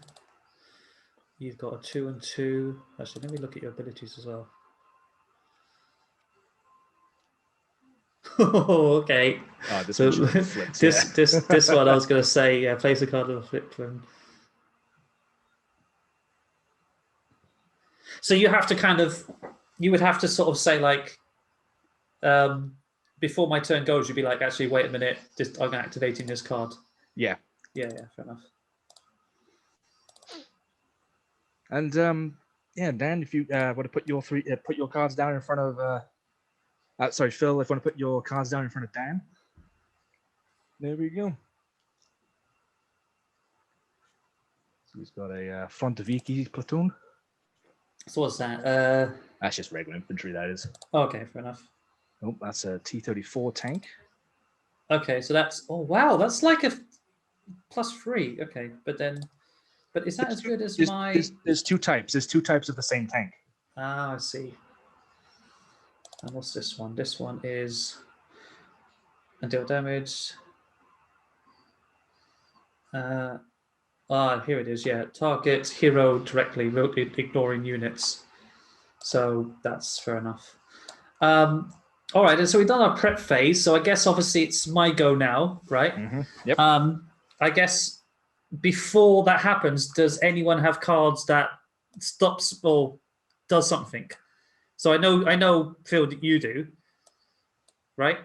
Speaker 1: You've got a 2 and 2. Actually, let me look at your abilities as well. Okay.
Speaker 2: Oh, this
Speaker 1: so
Speaker 2: one flips,
Speaker 1: this one I was going to say, place a card on a flip phone. So you have to you would have to sort of say like, before my turn goes, you'd be like, actually, wait a minute, I'm activating this card.
Speaker 2: Yeah.
Speaker 1: Yeah, fair enough.
Speaker 2: And Dan, if you want to put your cards down in front of, sorry, Phil, if you want to put your cards down in front of Dan. There we go. So he's got a Frontoviki platoon.
Speaker 1: So what's that?
Speaker 2: That's just regular infantry, that is.
Speaker 1: Okay, fair enough.
Speaker 2: Oh, that's a T-34 tank.
Speaker 1: Okay, so that's... Oh, wow, that's like a +3. Okay, but is that as good as my...
Speaker 2: There's 2 types. There's 2 types of the same tank.
Speaker 1: Ah, I see. And what's this one? This one is... And deal damage. Here it is, yeah. Target hero directly, ignoring units. So that's fair enough. All right, and so we've done our prep phase. So I guess obviously it's my go now, right?
Speaker 2: Mm-hmm. Yep.
Speaker 1: I guess before that happens, does anyone have cards that stops or does something? So I know, Phil, you do, right?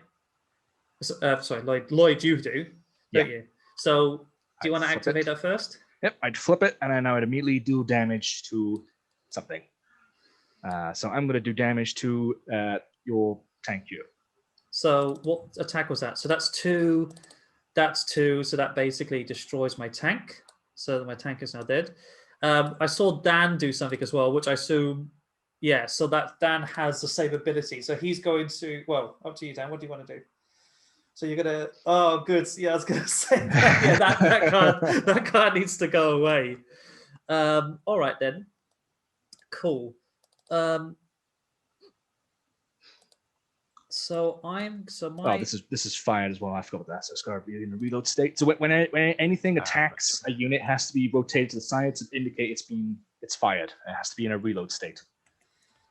Speaker 1: Sorry, Lloyd, you do, don't you? So Do you want to
Speaker 2: flip
Speaker 1: activate
Speaker 2: it.
Speaker 1: that first?
Speaker 2: Yep, I'd flip it, and then I would immediately do damage to something. So I'm going to do damage to your tank here.
Speaker 1: So what attack was that? So that's 2. That's 2. So that basically destroys my tank. So my tank is now dead. I saw Dan do something as well, which I assume, yeah. So that Dan has the same ability. So he's going to. Well, up to you, Dan. What do you want to do? So you're gonna. Oh, good. Yeah, I was gonna say that. Yeah, that card needs to go away. All right then. Cool. So my.
Speaker 2: Oh, this is fired as well. I forgot about that. So it's got to be in a reload state. So when anything attacks a unit, it has to be rotated to the side to indicate it's fired. It has to be in a reload state.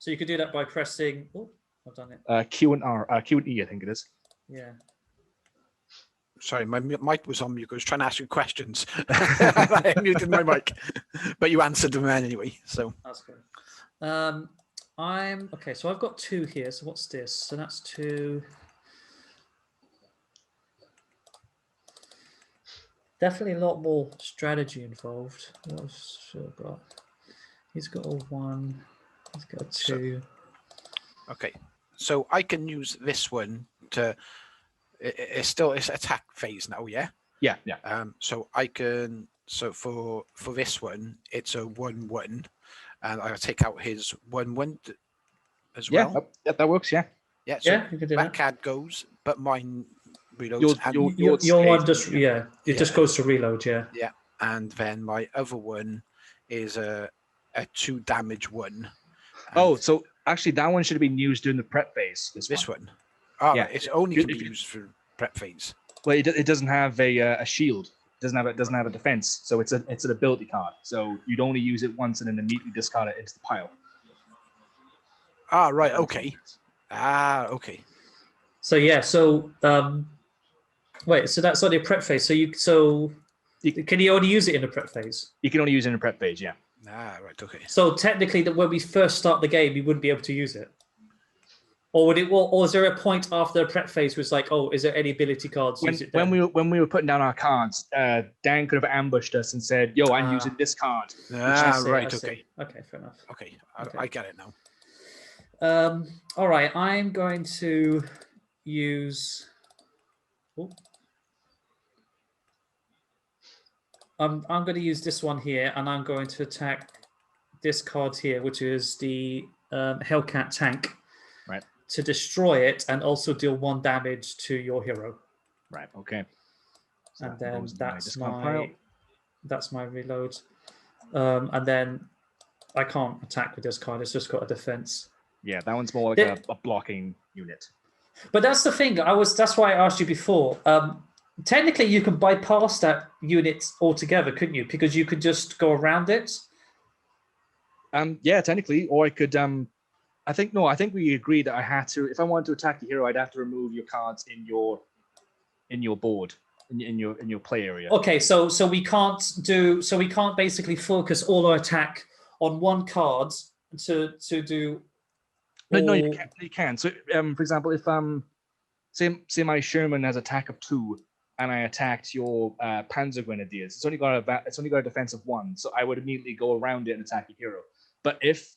Speaker 1: So you could do that by pressing. Oh, I've done it.
Speaker 2: Q and R, Q and E, I think it is.
Speaker 1: Yeah.
Speaker 3: Sorry, my mic was on mute. I was trying to ask you questions. I muted my mic, but you answered them anyway. So
Speaker 1: that's good. I'm okay. So I've got 2 here. So what's this? So that's 2. Definitely a lot more strategy involved. What else have I got? He's got a 1. He's got a 2.
Speaker 3: Okay, so I can use this one to. It's attack phase now, yeah.
Speaker 2: Yeah.
Speaker 3: So I can. So for this one, it's a 1/1, and I'll take out his 1/1 as well.
Speaker 2: Yeah, that works. Yeah.
Speaker 3: Yeah. So
Speaker 1: Yeah, you can do that.
Speaker 3: card goes, but mine reloads.
Speaker 1: Your one just it just goes to reload. Yeah.
Speaker 3: Yeah, and then my other one is a 2 damage one.
Speaker 2: Oh, so actually that one should have been used during the prep phase.
Speaker 3: This one. Oh,
Speaker 2: yeah.
Speaker 3: It's only can be used for prep phase.
Speaker 2: Well, it doesn't have a shield. It doesn't have a defense. So it's an ability card. So you'd only use it once and then immediately discard it into the pile.
Speaker 3: Ah, right. Okay. Okay.
Speaker 1: So yeah. So wait. So that's only a prep phase. Can you only use it in a prep phase?
Speaker 2: You can only use it in a prep phase. Yeah.
Speaker 3: Right. Okay.
Speaker 1: So technically, that when we first start the game, you wouldn't be able to use it. Or would it? Or is there a point after the prep phase was like, oh, is there any ability cards?
Speaker 2: When we were putting down our cards, Dan could have ambushed us and said, "Yo, I'm using this card."
Speaker 3: Right.
Speaker 1: Okay. Okay. Fair enough.
Speaker 3: Okay. I get it now.
Speaker 1: All right. I'm going to use. Oh. I'm going to use this one here, and I'm going to attack this card here, which is the Hellcat tank.
Speaker 2: Right.
Speaker 1: To destroy it and also deal 1 damage to your hero.
Speaker 2: Right. Okay. So
Speaker 1: and then that's my reload. And then I can't attack with this card. It's just got a defense.
Speaker 2: Yeah, that one's more like a blocking unit.
Speaker 1: But that's the thing. That's why I asked you before. Technically, you can bypass that unit altogether, couldn't you? Because you could just go around it.
Speaker 2: Yeah, technically, or I could. I think we agreed that I had to. If I wanted to attack the hero, I'd have to remove your cards in your board in your play area.
Speaker 1: Okay, so we can't basically focus all our attack on one card to do.
Speaker 2: No, you can. So, for example, if say my Sherman has attack of 2, and I attacked your Panzer Grenadiers, it's only got a defense of 1, so I would immediately go around it and attack your hero. But if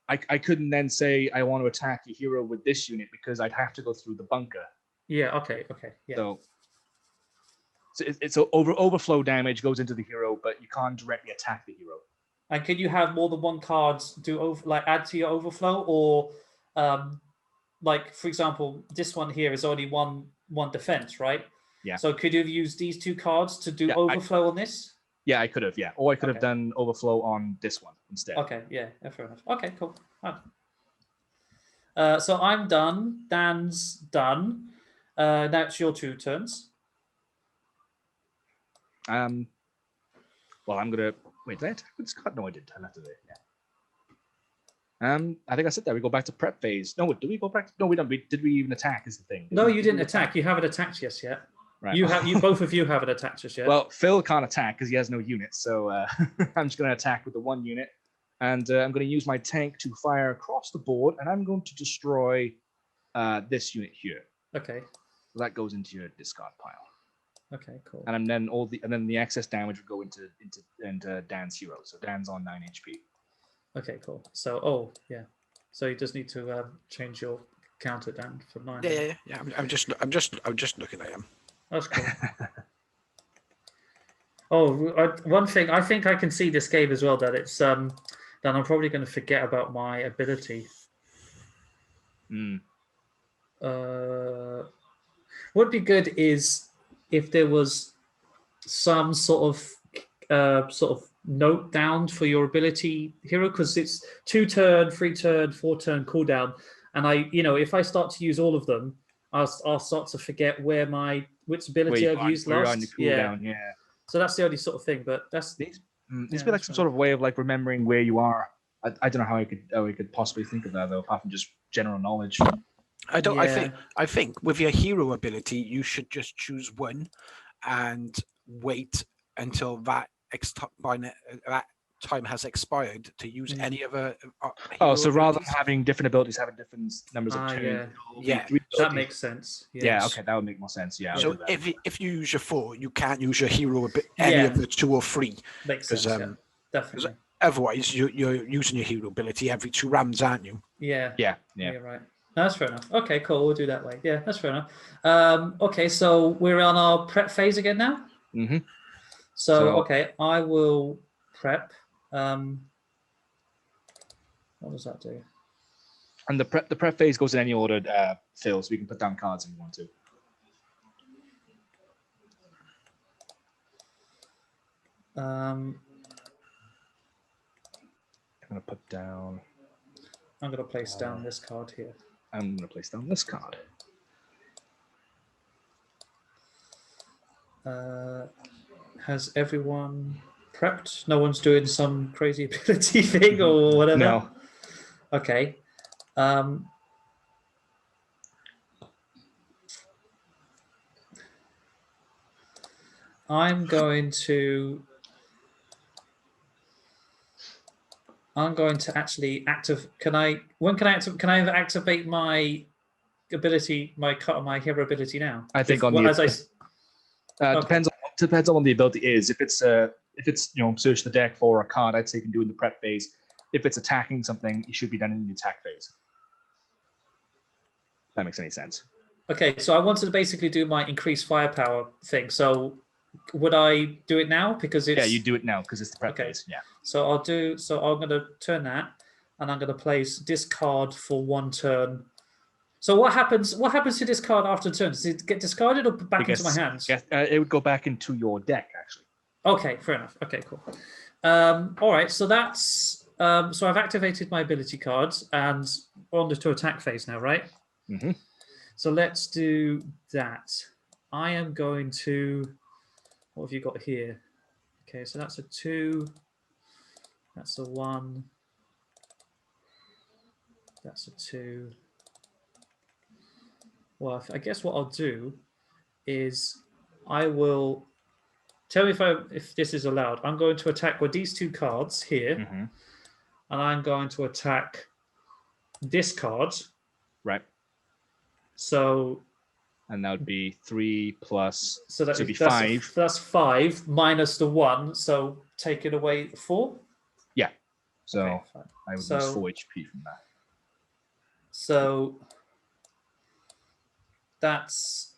Speaker 2: I couldn't then say I want to attack your hero with this unit because I'd have to go through the bunker.
Speaker 1: Yeah. Okay. Yeah.
Speaker 2: So it's overflow damage goes into the hero, but you can't directly attack the hero.
Speaker 1: And can you have more than one card add to your overflow, or like for example, this one here is only one defense, right?
Speaker 2: Yeah.
Speaker 1: So could you have used these 2 cards to do overflow on this?
Speaker 2: Yeah, I could have. Yeah, or I could have done overflow on this one instead.
Speaker 1: Okay. Yeah. Fair enough. Okay. Cool. Right. So I'm done. Dan's done. Now it's your 2 turns.
Speaker 2: Well, I'm gonna wait. Did I attack with this card? No, I didn't. I left it there. Yeah. I think I said that we go back to prep phase. No, did we go back? No, we don't. Did we even attack? Is the thing?
Speaker 1: No, you didn't attack. You haven't attacked just yet.
Speaker 2: Right.
Speaker 1: You both of you haven't attacked just yet.
Speaker 2: Well, Phil can't attack because he has no units, so I'm just going to attack with the 1 unit, and I'm going to use my tank to fire across the board, and I'm going to destroy this unit here.
Speaker 1: Okay.
Speaker 2: So that goes into your discard pile.
Speaker 1: Okay, cool.
Speaker 2: And then the excess damage would go into Dan's hero. So Dan's on 9 HP.
Speaker 1: Okay, cool. So, so you just need to change your counter down for 9.
Speaker 3: Yeah. I'm just looking at him.
Speaker 1: That's cool. One thing, I think I can see this game as well, that it's that I'm probably going to forget about my ability. Would be good is if there was some sort of note down for your ability hero, because it's 2 turn, 3 turn, 4 turn cooldown, and if I start to use all of them, I'll start to forget which ability I've used last.
Speaker 2: On your cooldown, yeah.
Speaker 1: So that's the only sort of thing, but that's
Speaker 2: needs to be like some sort of way of like remembering where you are. I don't know how I could possibly think of that though, apart from just general knowledge.
Speaker 3: I don't. Yeah. I think with your hero ability, you should just choose one, and wait until that time has expired to use any other.
Speaker 2: So rather than having different abilities having different numbers of turns,
Speaker 1: that makes sense. Yes.
Speaker 2: Yeah, okay, that would make more sense. Yeah.
Speaker 3: So if you use your 4, you can't use your hero any of the 2 or 3.
Speaker 1: Makes sense. Definitely.
Speaker 3: Otherwise, you're using your hero ability every 2 rounds, aren't you?
Speaker 1: Yeah.
Speaker 2: Yeah.
Speaker 1: Right. That's fair enough. Okay, cool. We'll do that way. Yeah, that's fair enough. Okay, so we're on our prep phase again now.
Speaker 2: Mm-hmm.
Speaker 1: So okay, I will prep. What does that do?
Speaker 2: And the prep phase goes in any order, Phil, so we can put down cards if you want to. I'm going to put down...
Speaker 1: I'm going to place down this card here.
Speaker 2: I'm going to place down this card.
Speaker 1: Has everyone prepped? No one's doing some crazy ability thing or whatever?
Speaker 2: No.
Speaker 1: Okay. I'm going to actually activate. Can I either activate my ability, my hero ability now?
Speaker 2: I think depends on what the ability is. If it's search the deck for a card, I'd say you can do it in the prep phase. If it's attacking something, it should be done in the attack phase. If that makes any sense.
Speaker 1: Okay, so I wanted to basically do my increased firepower thing. So would I do it now? Because it's...
Speaker 2: Yeah, you do it now because it's the prep phase. Yeah.
Speaker 1: So I'm going to turn that, and I'm going to place this card for 1 turn. So what happens to this card after the turn? Does it get discarded or back into my hands?
Speaker 2: It would go back into your deck, actually.
Speaker 1: Okay, fair enough. Okay, cool. All right, so that's... so I've activated my ability cards, and we're on to attack phase now, right?
Speaker 2: Mm-hmm.
Speaker 1: So let's do that. I am going to... What have you got here? Okay, so that's a 2. That's a 1. That's a 2. Well, I guess what I'll do is I will... Tell me if this is allowed. I'm going to attack with these 2 cards here.
Speaker 2: Mm-hmm.
Speaker 1: And I'm going to attack this card.
Speaker 2: Right.
Speaker 1: So...
Speaker 2: And that would be 3 plus...
Speaker 1: So that
Speaker 2: would be 5.
Speaker 1: That's 5 minus the 1. So take it away 4?
Speaker 2: Yeah. So
Speaker 1: okay,
Speaker 2: I would lose 4 HP from that.
Speaker 1: So that's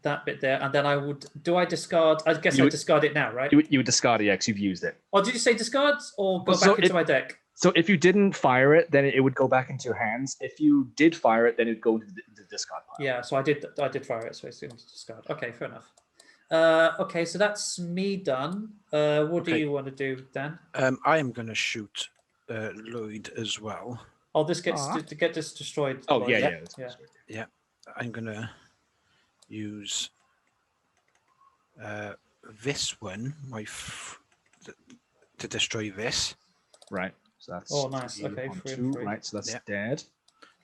Speaker 1: that bit there. And then I would... Do I discard... I guess I discard it now, right?
Speaker 2: You would discard it, yeah, because you've used it.
Speaker 1: Or did you say discard or go back into my deck?
Speaker 2: So if you didn't fire it, then it would go back into your hands. If you did fire it, then it would go into the discard pile.
Speaker 1: Yeah, so I did fire it, so it's going to discard. Okay, fair enough. Okay, so that's me done. What do you want to do, Dan?
Speaker 3: I am going to shoot Lloyd as well.
Speaker 1: Oh, this gets to get this destroyed.
Speaker 2: Oh, yeah.
Speaker 3: I'm going to use this one to destroy this.
Speaker 2: Right. So that's
Speaker 1: nice. Okay,
Speaker 2: 2, right? So that's dead.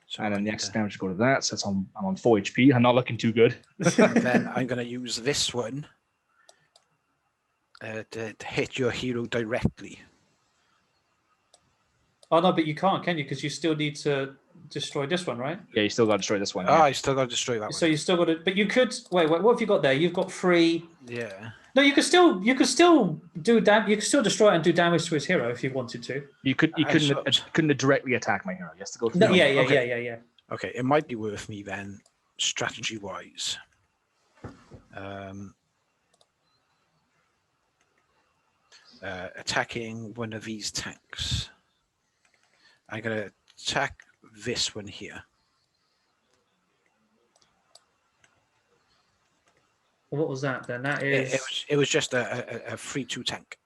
Speaker 3: So
Speaker 2: and then the extra damage go to that. So I'm on 4 HP. I'm not looking too good.
Speaker 3: And then I'm going to use this one to hit your hero directly.
Speaker 1: Oh no, but you can't, can you? Because you still need to destroy this one, right?
Speaker 2: Yeah, you still got to destroy this one.
Speaker 4: Ah,
Speaker 2: Yeah.
Speaker 4: you still got to destroy that
Speaker 1: So
Speaker 4: one.
Speaker 1: you still got to, but you could wait. What have you got there? You've got 3.
Speaker 4: Yeah.
Speaker 1: No, you could still do You could still destroy it and do damage to his hero if you wanted to.
Speaker 2: You couldn't directly attack my hero. You have to go through.
Speaker 1: No,
Speaker 2: my-
Speaker 1: yeah.
Speaker 4: Okay, it might be worth me then, strategy-wise. Attacking one of these tanks. I'm going to attack this one here.
Speaker 1: What was that then? That is
Speaker 4: It was just a 3-2 tank.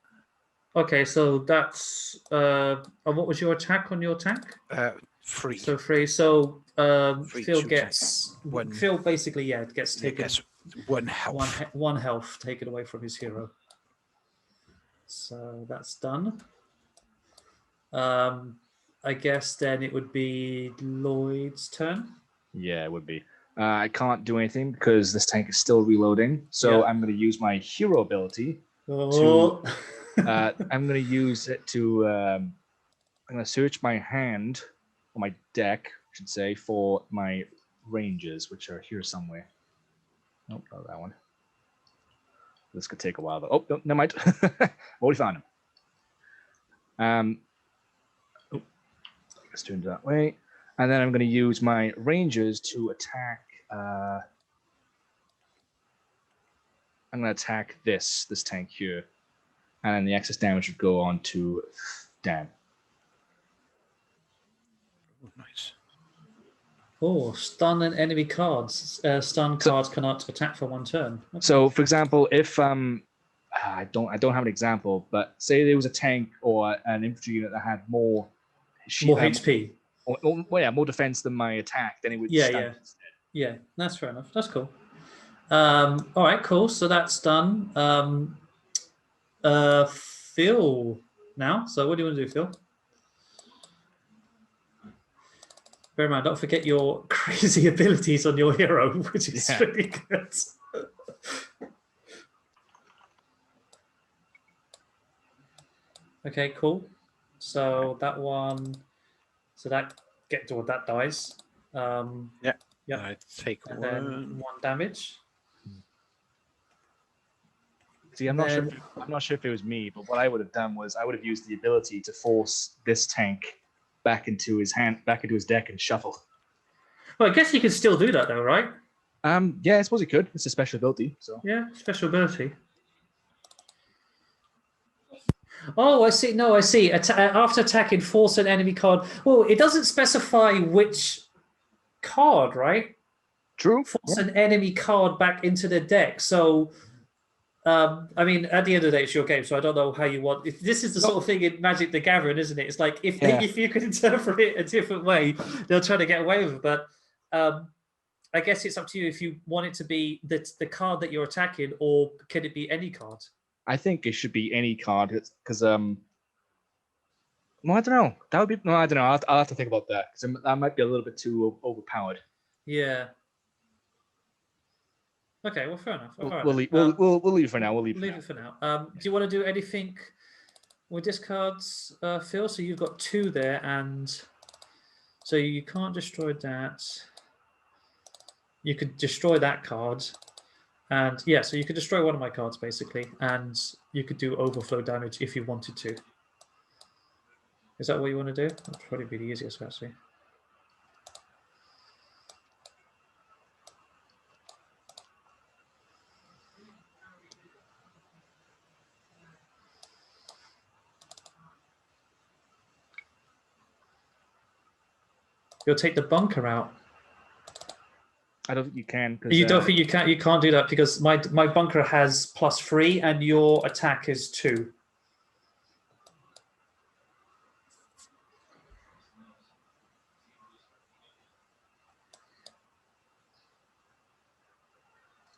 Speaker 1: okay. So that's and what was your attack on your tank?
Speaker 4: 3.
Speaker 1: So 3. So
Speaker 4: Three,
Speaker 1: Phil
Speaker 4: 2
Speaker 1: gets
Speaker 4: tank. One.
Speaker 1: Phil basically gets
Speaker 4: It
Speaker 1: taken
Speaker 4: gets 1 health.
Speaker 1: one health taken away from his hero. So that's done. I guess then it would be Lloyd's turn.
Speaker 2: Yeah, it would be. I can't do anything because this tank is still reloading. So
Speaker 1: Yeah.
Speaker 2: I'm going to use my hero ability.
Speaker 1: Oh.
Speaker 2: I'm going to use it to. I'm going to search my hand or my deck, I should say, for my ranges, which are here somewhere. Nope, not that one. This could take a while though. Oh, no, never mind. Already found him. Let's turn it that way. And then I'm going to use my rangers to attack. I'm going to attack this tank here. And then the excess damage would go on to Dan.
Speaker 4: Oh, nice.
Speaker 1: Oh, stun and enemy cards. Stun cards cannot attack for 1 turn. Okay.
Speaker 2: So, for example, if I don't have an example, but say there was a tank or an infantry unit that had more
Speaker 1: HP.
Speaker 2: More defense than my attack, then it would
Speaker 1: Yeah,
Speaker 2: stun
Speaker 1: yeah.
Speaker 2: instead.
Speaker 1: Yeah, that's fair enough. That's cool. All right, cool. So that's done. Phil now. So what do you want to do, Phil? Bear in mind, don't forget your crazy abilities on your hero, which is really good. Okay, cool. So that one, that dies.
Speaker 4: Yeah. I take
Speaker 1: and
Speaker 4: 1.
Speaker 1: then 1 damage.
Speaker 2: See, I'm not sure if it was me, but what I would have done was I would have used the ability to force this tank back into his deck and shuffle.
Speaker 1: Well, I guess you can still do that though, right?
Speaker 2: Yeah, I suppose he could. It's a special ability, so
Speaker 1: Yeah, special ability. Oh, I see. No, I see. After attacking, force an enemy card. Well, it doesn't specify which card, right?
Speaker 2: true.
Speaker 1: Force an enemy card back into the deck. So, I mean, at the end of the day, it's your game. So I don't know how you want. If this is the sort of thing in Magic the Gathering, isn't it? It's like if you could interpret it a different way, they'll try to get away with it. But I guess it's up to you if you want it to be the card that you're attacking, or can it be any card?
Speaker 2: I think it should be any card because well, I don't know. That would be no, I don't know. I'll have to think about that because that might be a little bit too overpowered.
Speaker 1: Yeah. Okay. Well, fair enough.
Speaker 2: We'll leave for now. We'll leave
Speaker 1: it for now. Do you want to do anything with discards, Phil? So you've got 2 there, and so you can't destroy that. You could destroy that card. And yeah, so you could destroy one of my cards basically, and you could do overflow damage if you wanted to. Is that what you want to do? That'd probably be the easiest actually. You'll take the bunker out.
Speaker 2: I don't think you can.
Speaker 1: You don't think you can? You can't do that because my bunker has +3 and your attack is 2.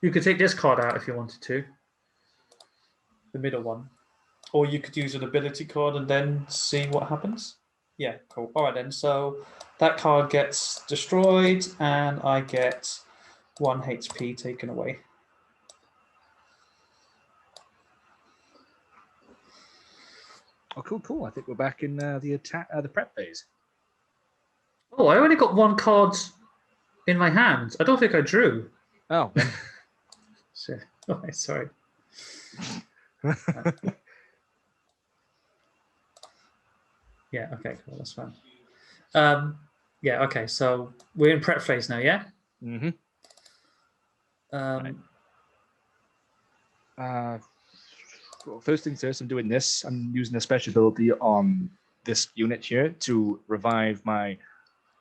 Speaker 1: You could take this card out if you wanted to, the middle one, or you could use an ability card and then see what happens. Yeah, cool. All right then. So that card gets destroyed, and I get 1 HP taken away.
Speaker 2: Oh, cool. I think we're back in the prep phase.
Speaker 1: Oh, I only got one card in my hand. I don't think I drew.
Speaker 2: Oh, then.
Speaker 1: Shit. Oh, sorry. Yeah, okay, cool, that's fine. Yeah, okay, so we're in prep phase now, yeah?
Speaker 2: Mm-hmm. Well, first things first, I'm doing this. I'm using a special ability on this unit here to revive my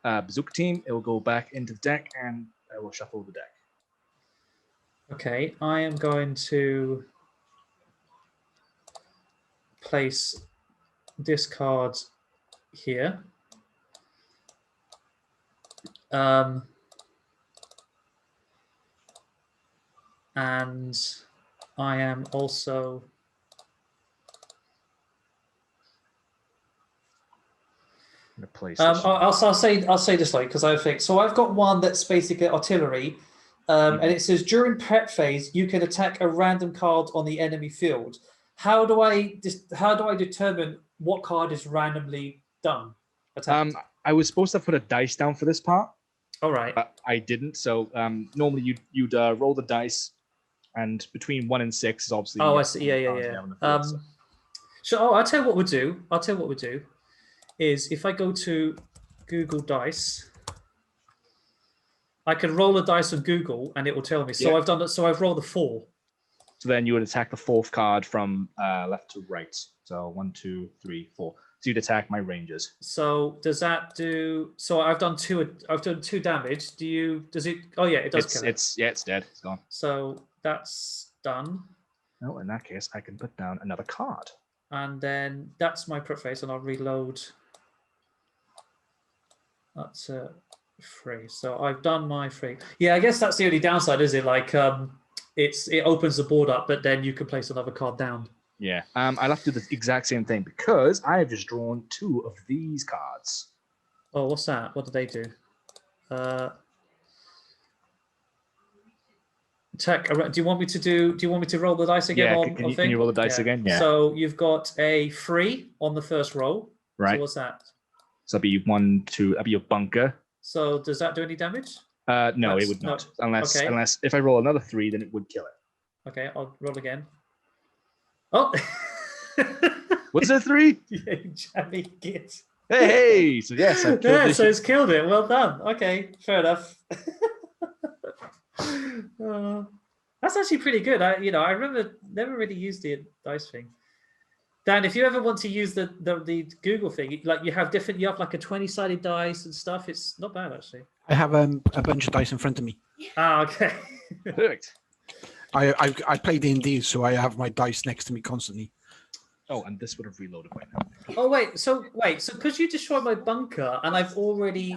Speaker 2: Bazooka team. It will go back into the deck, and I will shuffle the deck.
Speaker 1: Okay, I am going to place this card here. And I am also
Speaker 2: Place
Speaker 1: I'll say this like because I think so. I've got one that's basically artillery, and it says during prep phase you can attack a random card on the enemy field. How do I determine what card is randomly done? Attacked?
Speaker 2: I was supposed to put a dice down for this part.
Speaker 1: All right.
Speaker 2: But I didn't. So normally you'd roll the dice, and between 1 and 6 is obviously.
Speaker 1: Oh, I see. Yeah. So I'll tell you what we'll do. Is if I go to Google Dice, I can roll a dice on Google and it will tell me. So I've done it. So I've rolled a 4.
Speaker 2: So then you would attack the 4th card from left to right. So 1, 2, 3, 4. So you'd attack my rangers.
Speaker 1: So does that do? So I've done 2. I've done 2 damage. Does it? Oh yeah, it does.
Speaker 2: It's dead. It's gone.
Speaker 1: So that's done.
Speaker 2: No, in that case, I can put down another card.
Speaker 1: And then that's my prep phase, and I'll reload. That's 3. So I've done my 3. Yeah, I guess that's the only downside, is it? Like, it opens the board up, but then you can place another card down.
Speaker 2: Yeah. I'll have to do the exact same thing because I have just drawn 2 of these cards.
Speaker 1: Oh, what's that? What do they do? Tech. Do you want me to roll the dice again?
Speaker 2: Yeah. Can you roll the dice again? Yeah.
Speaker 1: So you've got a 3 on the first roll.
Speaker 2: Right.
Speaker 1: So what's that?
Speaker 2: So that'd be 1, 2. That'd be your bunker.
Speaker 1: So does that do any damage?
Speaker 2: No, it would not. Unless if I roll another 3, then it would kill it.
Speaker 1: Okay, I'll roll again. Oh.
Speaker 2: Was it 3?
Speaker 1: Yeah, jammy git.
Speaker 2: Hey. So yes, I killed
Speaker 1: so it's killed it. Well done. Okay, fair enough. That's actually pretty good. I remember never really used the dice thing. Dan, if you ever want to use the Google thing, like you have like a 20-sided dice and stuff. It's not bad actually.
Speaker 3: I have a bunch of dice in front of me.
Speaker 1: Ah, okay.
Speaker 2: Perfect.
Speaker 3: I play D&D, so I have my dice next to me constantly.
Speaker 2: Oh, and this would have reloaded by now.
Speaker 1: Oh wait, so because you destroyed my bunker, and I've already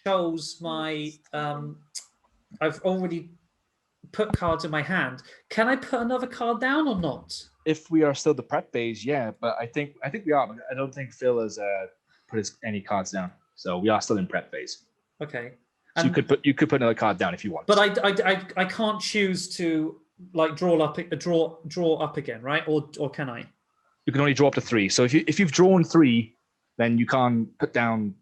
Speaker 1: chose my I've already put cards in my hand. Can I put another card down or not?
Speaker 2: If we are still the prep phase, yeah, but I think we are. I don't think Phil has put any cards down, so we are still in prep phase.
Speaker 1: Okay.
Speaker 2: So you could put another card down if you want.
Speaker 1: But I can't choose to like draw up again, right? Or can I?
Speaker 2: You can only draw up to 3. So if you've drawn 3, then you can't put down.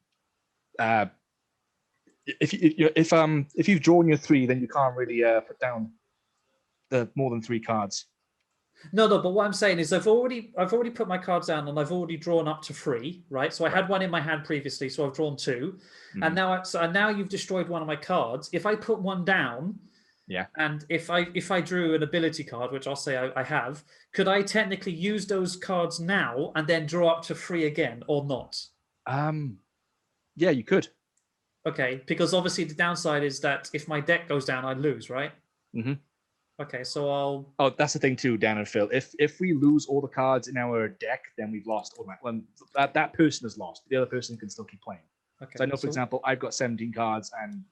Speaker 2: If you've drawn your 3, then you can't really put down the more than 3 cards.
Speaker 1: No, but what I'm saying is I've already put my cards down and I've already drawn up to 3, right? So I had 1 in my hand previously, so I've drawn 2, and now you've destroyed one of my cards. If I put 1 down,
Speaker 2: yeah, and
Speaker 1: if I drew an ability card, which I'll say I have, could I technically use those cards now and then draw up to 3 again, or not?
Speaker 2: Yeah, you could.
Speaker 1: Okay, because obviously the downside is that if my deck goes down, I lose, right?
Speaker 2: Mm-hmm.
Speaker 1: Okay, so I'll.
Speaker 2: Oh, that's the thing too, Dan and Phil. If we lose all the cards in our deck, then we've lost all that. Well, that person has lost. The other person can still keep playing. Okay. So I know, for example, I've got 17 cards and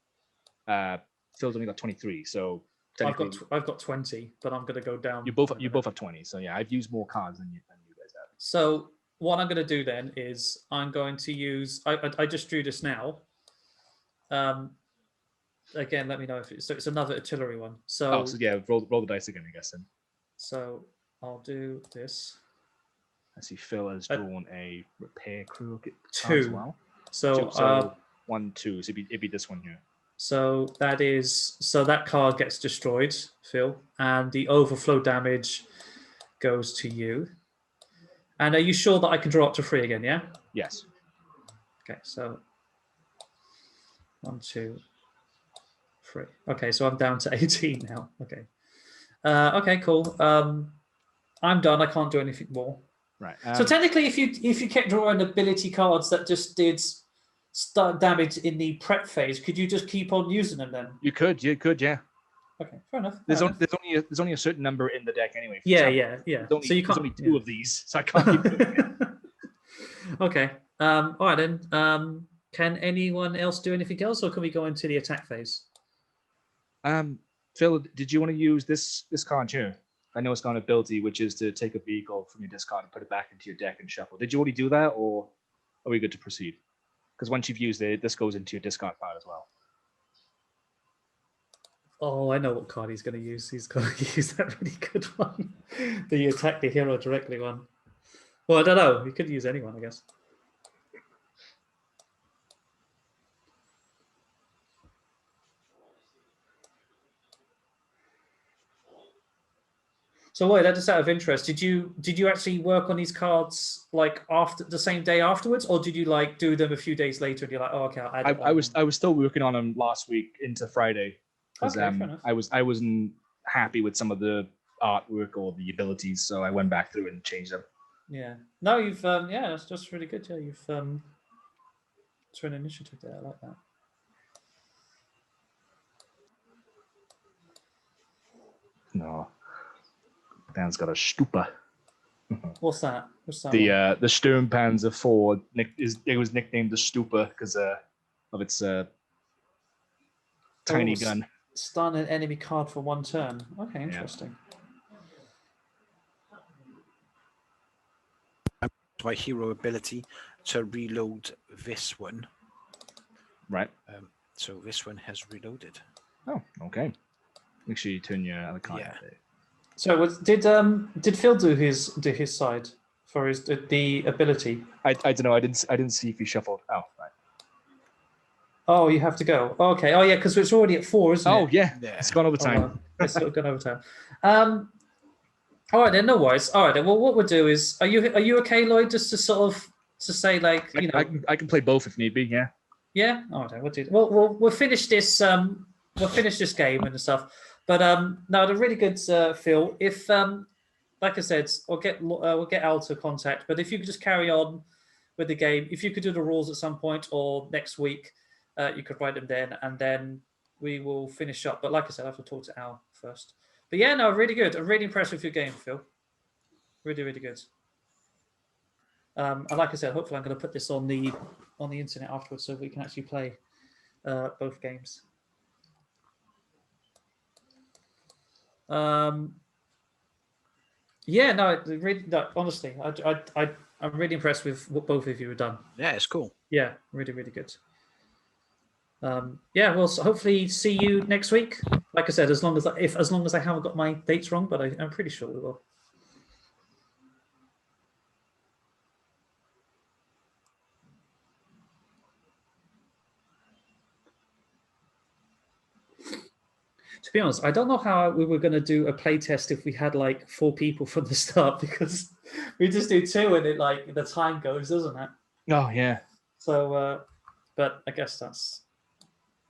Speaker 2: Phil's only got 23. So
Speaker 1: I've got 20, but I'm going to go down.
Speaker 2: You both have 20. So yeah, I've used more cards than you guys have.
Speaker 1: So what I'm going to do then is I'm going to use. I just drew this now. Again, let me know if it's another artillery one. So
Speaker 2: yeah, roll the dice again, I guess then.
Speaker 1: So I'll do this.
Speaker 2: I see Phil has drawn a repair crew
Speaker 1: 2
Speaker 2: as well.
Speaker 1: So
Speaker 2: 1, 2. So it'd be this one here.
Speaker 1: So that card gets destroyed, Phil, and the overflow damage goes to you. And are you sure that I can draw up to 3 again? Yeah.
Speaker 2: Yes.
Speaker 1: Okay. So 1, 2, 3. Okay. So I'm down to 18 now. Okay. Okay. Cool. I'm done. I can't do anything more.
Speaker 2: Right.
Speaker 1: So technically, if you kept drawing ability cards that just did start damage in the prep phase, could you just keep on using them then?
Speaker 2: You could, yeah.
Speaker 1: Okay, fair enough.
Speaker 2: There's only a certain number in the deck anyway.
Speaker 1: Yeah.
Speaker 2: So you can't. There's only 2 of these, so I can't keep doing it.
Speaker 1: Okay. All right then. Can anyone else do anything else, or can we go into the attack phase?
Speaker 2: Phil, did you want to use this card here? I know it's got an ability, which is to take a vehicle from your discard and put it back into your deck and shuffle. Did you already do that, or are we good to proceed? Because once you've used it, this goes into your discard pile as well.
Speaker 1: Oh, I know what card he's going to use. He's going to use that really good one, the attack the hero directly one. Well, I don't know. He could use anyone, I guess. So, wait, that just out of interest, did you actually work on these cards like after the same day afterwards, or did you like do them a few days later and you're like, oh, okay,
Speaker 2: I was still working on them last week into Friday because
Speaker 1: fair enough.
Speaker 2: I wasn't happy with some of the artwork or the abilities, so I went back through and changed them.
Speaker 1: Yeah. No, you've that's just really good. Yeah, you've it's an initiative there. I like that.
Speaker 2: No. Dan's got a stupa.
Speaker 1: What's that?
Speaker 2: The Sturmpanzer 4 it was nicknamed the Stupa because of its tiny gun.
Speaker 1: Stun an enemy card for 1 turn. Okay, interesting.
Speaker 4: My hero ability to reload this one.
Speaker 2: Right.
Speaker 4: So this one has reloaded.
Speaker 2: Oh, okay. Make sure you turn your other card.
Speaker 4: Yeah.
Speaker 1: So did Phil do his side for the ability?
Speaker 2: I don't know. I didn't see if he shuffled. Oh, right.
Speaker 1: Oh, you have to go. Oh, okay. Oh, yeah, because it's already at 4, isn't it?
Speaker 2: Oh, yeah. It's gone over time.
Speaker 1: It's gone over time. All right then, no worries. All right then. Well, what we'll do is, are you okay, Lloyd? Just to sort of say like
Speaker 2: I can play both if need be. Yeah.
Speaker 1: Yeah. All right. Then, we'll do. We'll finish this. We'll finish this game and stuff. But no, the really good Phil. If like I said, we'll get Al to contact. But if you could just carry on with the game, if you could do the rules at some point or next week, you could write them then, and then we will finish up. But like I said, I have to talk to Al first. But yeah, no, really good. I'm really impressed with your game, Phil. Really, really good. And like I said, hopefully I'm going to put this on the internet afterwards so we can actually play both games. Yeah, no, really, no, honestly, I'm really impressed with what both of you have done.
Speaker 4: Yeah, it's cool.
Speaker 1: Yeah, really, really good. Yeah, well, so hopefully see you next week. Like I said, as long as I haven't got my dates wrong, but I'm pretty sure we will. To be honest, I don't know how we were going to do a play test if we had like 4 people from the start, because we just do 2 and it like the time goes, doesn't it?
Speaker 2: Oh yeah.
Speaker 1: So, but I guess that's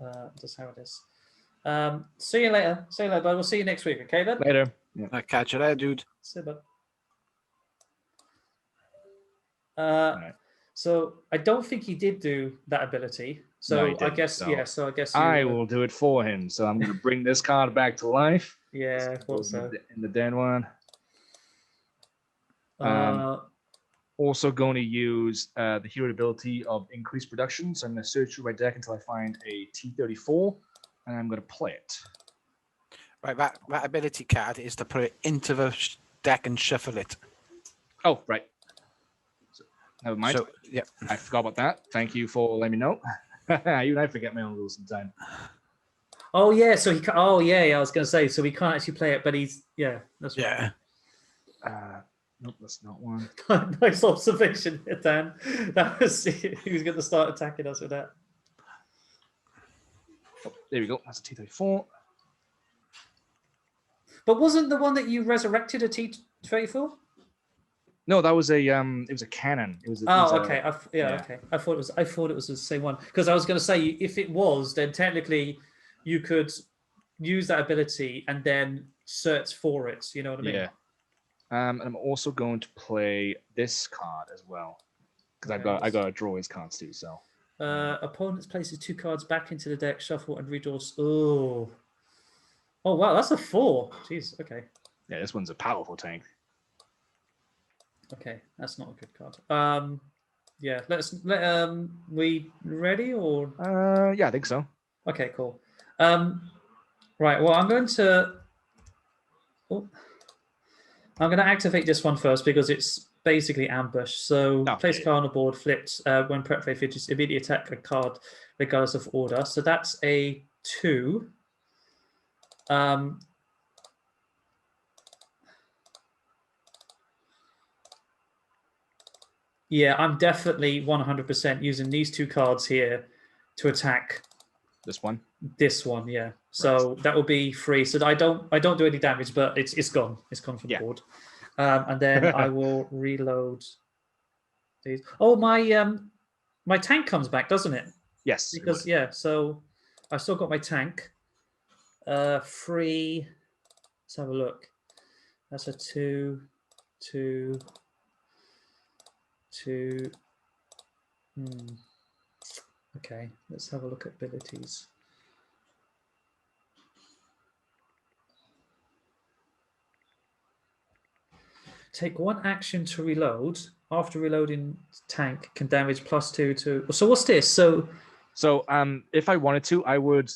Speaker 1: how it is. See you later. See you later, bud. We'll see you next week. Okay, then.
Speaker 2: Later. Yeah.
Speaker 4: I'll catch you there, dude.
Speaker 1: See you, bud.
Speaker 2: Right.
Speaker 1: So I don't think he did do that ability. So
Speaker 2: No,
Speaker 1: I guess
Speaker 2: no.
Speaker 1: So I guess
Speaker 2: I will do it for him. So I'm going to bring this card back to life.
Speaker 1: Yeah, I thought so.
Speaker 2: In the dead one.
Speaker 1: Uh,
Speaker 2: Also going to use the hero ability of increased production. So I'm going to search through my deck until I find a T34, and I'm going to play it.
Speaker 4: Right, that ability card is to put it into the deck and shuffle it.
Speaker 2: Oh, right. So, never mind.
Speaker 4: So, yeah.
Speaker 2: I forgot about that. Thank you for letting me know. Even I forget my own rules sometimes.
Speaker 1: oh yeah, so he. Oh yeah, I was going to say. So he can't actually play it, but he's that's right.
Speaker 4: Yeah.
Speaker 2: Nope, that's not one.
Speaker 1: Nice observation, Dan. That was he was going to start attacking us with that.
Speaker 2: Oh, there we go. That's a T34.
Speaker 1: But wasn't the one that you resurrected a T34?
Speaker 2: No, that was a it was a cannon. It was.
Speaker 1: Oh,
Speaker 2: a,
Speaker 1: okay.
Speaker 2: yeah.
Speaker 1: Okay. I thought it was the same one because I was going to say if it was, then technically you could use that ability and then search for it. You know what I mean?
Speaker 2: Yeah. And I'm also going to play this card as well because I got to draw his cards too. So.
Speaker 1: Opponents places 2 cards back into the deck, shuffle, and redraws. Oh. Oh wow, that's a 4. Jeez. Okay.
Speaker 2: Yeah, this one's a powerful tank.
Speaker 1: Okay, that's not a good card. Yeah, we ready or?
Speaker 2: Yeah, I think so.
Speaker 1: Okay, cool. Right. Well, I'm going to activate this one first because it's basically ambush. So place card on the board, flipped. When prep phase finishes, immediately attack a card regardless of order. So that's a 2. Yeah, I'm definitely 100% using these 2 cards here to attack
Speaker 2: this one.
Speaker 1: This one, yeah. So that will be free. So I don't do any damage, but it's gone. It's gone from the board. And then I will reload these. Oh, my tank comes back, doesn't it?
Speaker 2: Yes.
Speaker 1: Because so I still got my tank. Free. Let's have a look. That's a 2, 2, 2. Okay, let's have a look at abilities. Take 1 action to reload. After reloading, tank can damage +2 to. So what's this? So
Speaker 2: if I wanted to, I would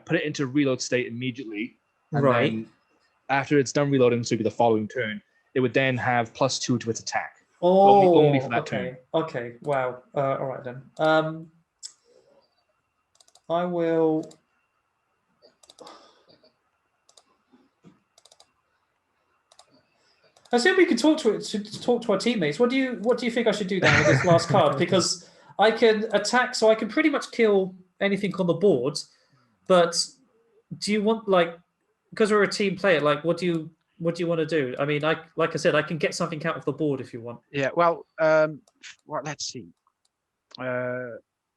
Speaker 2: put it into reload state immediately, and then after it's done reloading, so it'd be the following turn, it would then have +2 to its attack.
Speaker 1: Oh,
Speaker 2: only for that turn.
Speaker 1: Okay. Wow. All right then. I will. I said we could talk to our teammates. What do you think I should do then with this last card? Because I can attack, so I can pretty much kill anything on the board. But do you want because we're a team player? What do you want to do? I mean, like I said, I can get something out of the board if you want.
Speaker 4: Yeah. Well, let's see.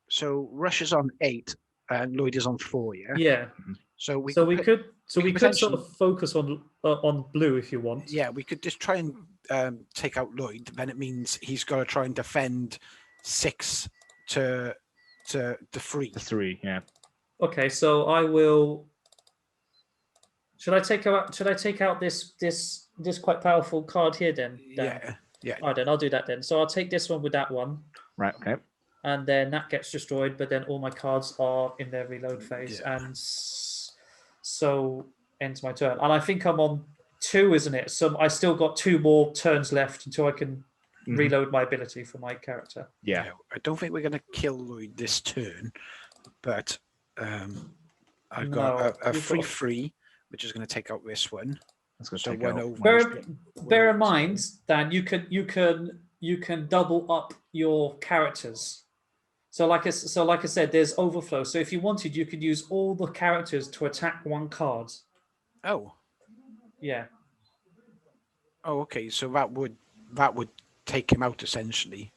Speaker 4: So Rush is on 8 and Lloyd is on 4. Yeah.
Speaker 1: Yeah.
Speaker 4: So we
Speaker 1: could sort of focus on blue if you want.
Speaker 4: Yeah, we could just try and take out Lloyd. Then it means he's got to try and defend 6 to 3.
Speaker 2: The 3, yeah.
Speaker 1: Okay, so I will. Should I take out this quite powerful card here then? Dan?
Speaker 4: Yeah.
Speaker 1: All right, then I'll do that then. So I'll take this one with that one.
Speaker 2: Right. Okay.
Speaker 1: And then that gets destroyed, but then all my cards are in their reload phase, and so ends my turn. And I think I'm on 2, isn't it? So I still got 2 more turns left until I can reload my ability for my character.
Speaker 2: Yeah.
Speaker 4: I don't think we're going to kill Lloyd this turn, but I've got a free, which is going to take out this one.
Speaker 2: That's going to
Speaker 4: So
Speaker 2: take out.
Speaker 1: Bear in mind, Dan, you can double up your characters. So like I said, there's overflow. So if you wanted, you could use all the characters to attack 1 card.
Speaker 4: Oh.
Speaker 1: Yeah.
Speaker 4: Oh, okay. So that would take him out essentially.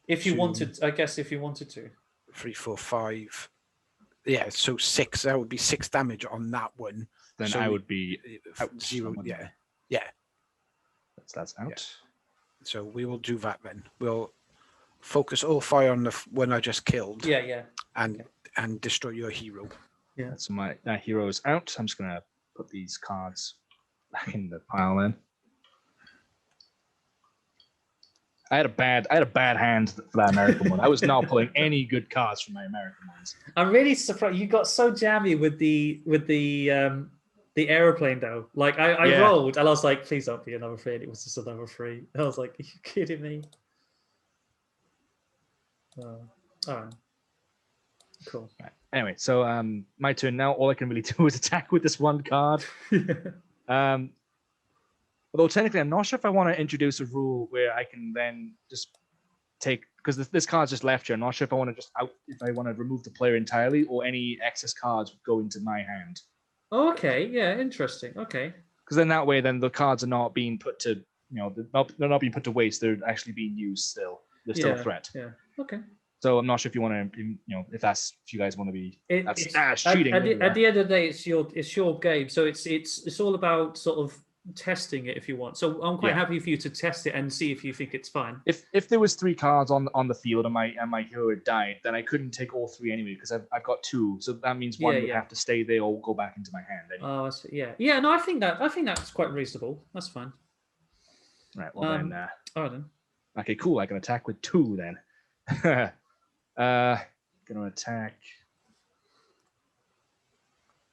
Speaker 1: If you wanted, I guess, if you wanted to.
Speaker 4: 3, 4, 5. Yeah. So 6. That would be 6 damage on that one.
Speaker 2: Then
Speaker 4: so
Speaker 2: I would be out
Speaker 4: 0. Yeah.
Speaker 2: That's out.
Speaker 4: Yeah. So we will do that then. We'll focus all fire on the one I just killed.
Speaker 1: Yeah.
Speaker 4: And destroy your hero.
Speaker 1: Yeah.
Speaker 2: So my hero is out. I'm just gonna put these cards back in the pile then. I had a bad hand for that American one. I was not pulling any good cards from my American ones.
Speaker 1: I'm really surprised you got so jammy with the aeroplane though. Like I rolled and I was like, please don't be another 3. And it was just another 3. And I was like, are you kidding me? All right. Cool.
Speaker 2: Right. Anyway, so my turn now. All I can really do is attack with this 1 card. Although technically, I'm not sure if I want to introduce a rule where I can then just take because this card's just left here. I'm not sure if I want to remove the player entirely or any excess cards would go into my hand.
Speaker 1: Oh, okay. Yeah. Interesting. Okay.
Speaker 2: Because then that way, then the cards are not being put to, they're not being put to waste. They're actually being used still. They're still a threat.
Speaker 1: Yeah. Okay.
Speaker 2: So I'm not sure if you want to, if you guys want to be. That's cheating.
Speaker 1: At the end of the day, it's your game. So it's all about sort of testing it if you want. So I'm quite happy for you to test it and see if you think it's fine.
Speaker 2: If there was 3 cards on the field and my hero had died, then I couldn't take all 3 anyway because I've got 2. So that means one would have to stay there or go back into my hand. Anyway.
Speaker 1: Oh, I see. Yeah. No, I think that's quite reasonable. That's fine.
Speaker 2: Right. Well then.
Speaker 1: All right then.
Speaker 2: Okay. Cool. I can attack with 2 then. Gonna attack.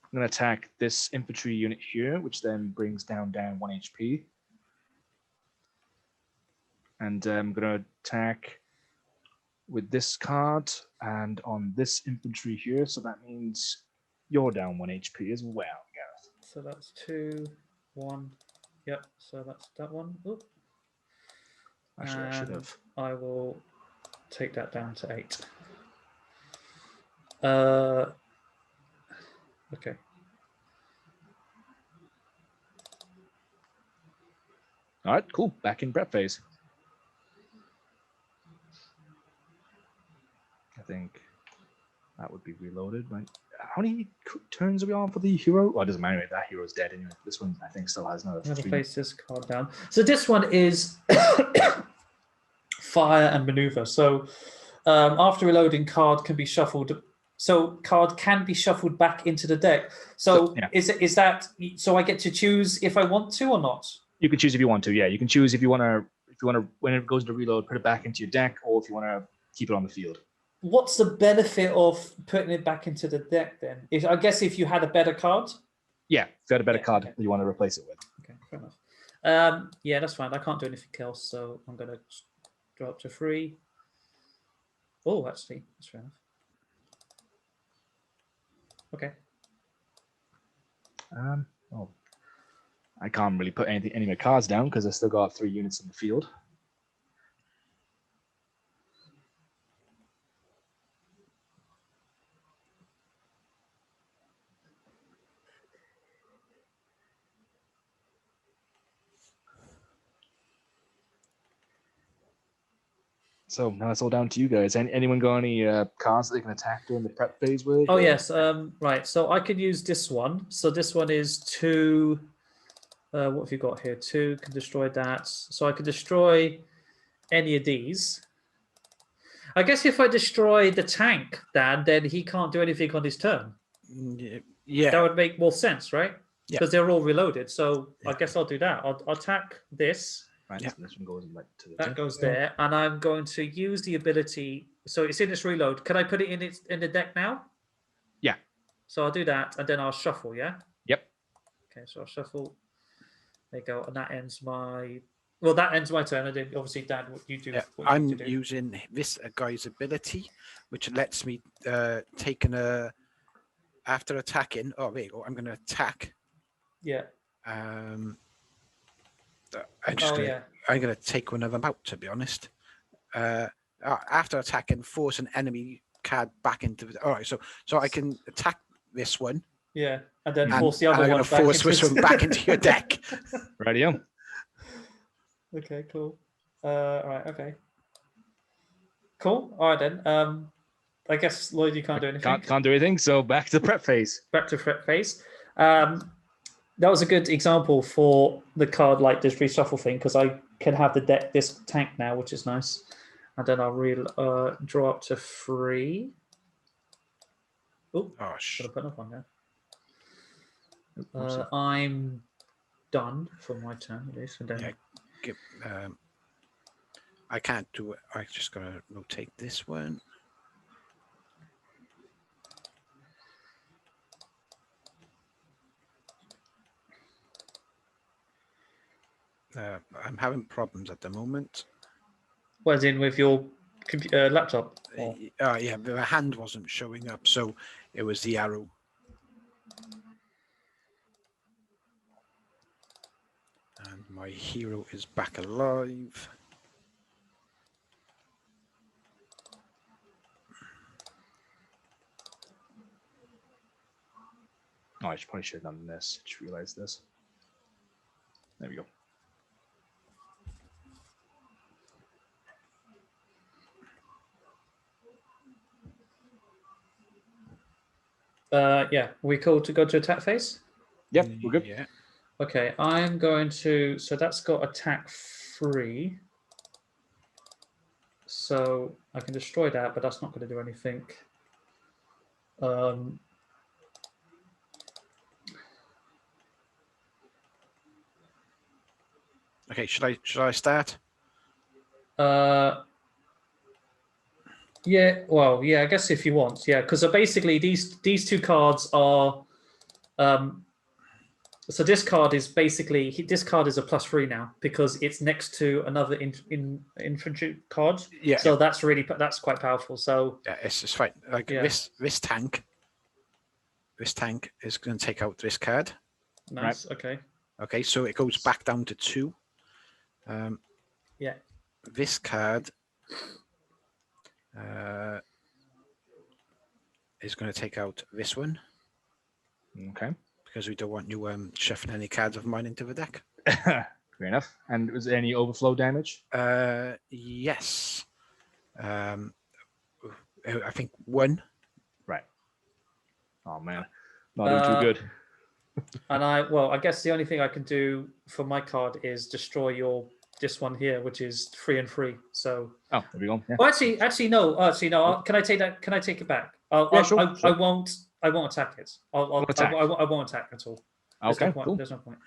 Speaker 2: I'm going to attack this infantry unit here, which then brings down 1 HP. And I'm going to attack with this card and on this infantry here. So that means you're down 1 HP as well, Gareth.
Speaker 1: So that's 2, 1. Yep. So that's that one. Oop.
Speaker 2: Actually, I should have.
Speaker 1: I will take that down to 8. Okay.
Speaker 2: All right, cool. Back in prep phase. I think that would be reloaded, right? How many turns are we on for the hero? Oh, it doesn't matter. That hero's dead anyway. This one, I think, still has another 3.
Speaker 1: Face this card down. So this one is fire and maneuver. So after reloading, card can be shuffled. So card can be shuffled back into the deck. So is that so? I get to choose if I want to or not.
Speaker 2: You can choose if you want to. Yeah, you can choose if you want to when it goes to reload, put it back into your deck, or if you want to keep it on the field.
Speaker 1: What's the benefit of putting it back into the deck then? I guess if you had a better card.
Speaker 2: Yeah, if you had a better card that you want to replace it with.
Speaker 1: Okay, fair enough. Yeah, that's fine. I can't do anything else, so I'm going to drop to 3. Oh, actually, that's fair enough. Okay.
Speaker 2: I can't really put any of my cards down because I still got 3 units in the field. So now it's all down to you guys. Anyone got any cards that they can attack during the prep phase with?
Speaker 1: Oh, yes. Right. So I could use this one. So this one is 2. What have you got here? 2 can destroy that. So I could destroy any of these. I guess if I destroy the tank, Dan, then he can't do anything on his turn.
Speaker 4: Yeah.
Speaker 1: That would make more sense, right?
Speaker 4: Yeah.
Speaker 1: Because they're all reloaded. So I guess I'll do that. I'll attack this.
Speaker 2: Right, so this one goes like to the
Speaker 1: that goes there, and I'm going to use the ability. So it's in its reload. Can I put it in the deck now?
Speaker 2: Yeah.
Speaker 1: So I'll do that, and then I'll shuffle. Yeah.
Speaker 2: Yep.
Speaker 1: Okay, so I'll shuffle. There you go, and that ends my. Well, that ends my turn. And then obviously, Dan, what you do?
Speaker 4: Yeah, I'm using this guy's ability, which lets me take after attacking. Oh, there you go. I'm going to attack.
Speaker 1: Yeah.
Speaker 4: I'm going to take one of them out, to be honest. After attacking, force an enemy card back into the. All right, so I can attack this one.
Speaker 1: Yeah, and then force the other one.
Speaker 4: Force this one back into your deck.
Speaker 2: Radio.
Speaker 1: Okay, cool. All right, okay. Cool. All right then. I guess Lloyd, you can't do anything.
Speaker 2: Can't do anything. So back to prep phase.
Speaker 1: Back to prep phase. That was a good example for the card like this reshuffle thing because I can have the deck this tank now, which is nice. And then I'll draw up to 3. Oh, should have put up on there. I'm done for my turn at least.
Speaker 4: I can't do it. I just gotta rotate this one. I'm having problems at the moment.
Speaker 1: Well, as in with your laptop?
Speaker 4: Yeah, the hand wasn't showing up, so it was the arrow. And my hero is back alive.
Speaker 2: Oh, I probably should have done this. Just realized this. There we go.
Speaker 1: Yeah, we cool to go to attack phase?
Speaker 2: Yep, we're good.
Speaker 4: Yeah.
Speaker 1: Okay, I'm going to. So that's got attack 3. So I can destroy that, but that's not going to do anything.
Speaker 4: Okay, should I start?
Speaker 1: Yeah, well, yeah, I guess if you want, yeah, because basically these two cards are, so this card is basically this card is a +3 now because it's next to another infantry card.
Speaker 4: Yeah.
Speaker 1: So that's quite powerful. So
Speaker 4: Yeah, it's fine. Like
Speaker 1: Yeah.
Speaker 4: this tank is going to take out this card.
Speaker 1: nice. Okay.
Speaker 4: Okay, so it goes back down to 2.
Speaker 1: Yeah.
Speaker 4: This card is going to take out this one
Speaker 2: Okay.
Speaker 4: because we don't want you shuffling any cards of mine into the deck.
Speaker 2: Fair enough. And was there any overflow damage?
Speaker 4: Yes. I think 1.
Speaker 2: Right. Oh man, not doing too good.
Speaker 1: And I guess the only thing I can do for my card is destroy this one here, which is 3 and 3. So.
Speaker 2: Oh, there we go. Yeah.
Speaker 1: Oh, actually, no. Can I take that? Can I take it back?
Speaker 2: Sure.
Speaker 1: I won't attack it. I won't attack at all. There's
Speaker 2: Okay.
Speaker 1: no point.
Speaker 2: Cool.
Speaker 1: There's no point.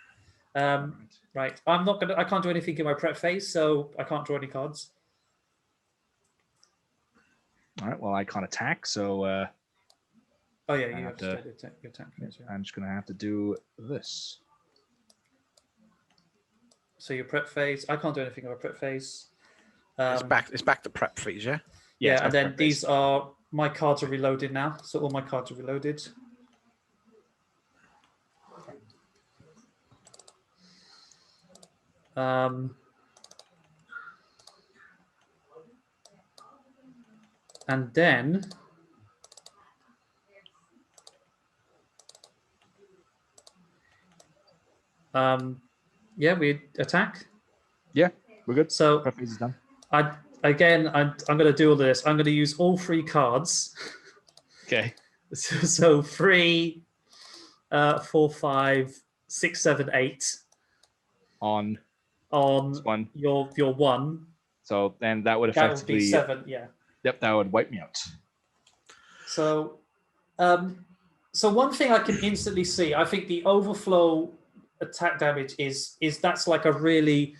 Speaker 1: Right. I can't do anything in my prep phase, so I can't draw any cards.
Speaker 2: All right. Well, I can't attack, so
Speaker 1: Oh yeah,
Speaker 2: I
Speaker 1: you
Speaker 2: have
Speaker 1: have
Speaker 2: to-
Speaker 1: to your attack phase, yeah.
Speaker 2: I'm just gonna have to do this.
Speaker 1: So your prep phase. I can't do anything in my prep phase.
Speaker 4: It's back to prep phase, yeah.
Speaker 1: Yeah,
Speaker 2: it's
Speaker 1: and
Speaker 2: my
Speaker 1: then
Speaker 2: prep
Speaker 1: these
Speaker 2: phase.
Speaker 1: are my cards are reloaded now. So all my cards are reloaded. And then yeah, we attack.
Speaker 2: Yeah, we're good.
Speaker 1: So
Speaker 2: Prep phase is done.
Speaker 1: I'm going to do all this. I'm going to use all 3 cards.
Speaker 2: Okay.
Speaker 1: So 3, 4, 5, 6, 7, 8
Speaker 2: On
Speaker 1: on
Speaker 2: one.
Speaker 1: your 1.
Speaker 2: So then that would
Speaker 1: That would
Speaker 2: effectively.
Speaker 1: be 7. Yeah.
Speaker 2: Yep, that would wipe me out.
Speaker 1: So, so one thing I can instantly see, I think the overflow attack damage is that's like a really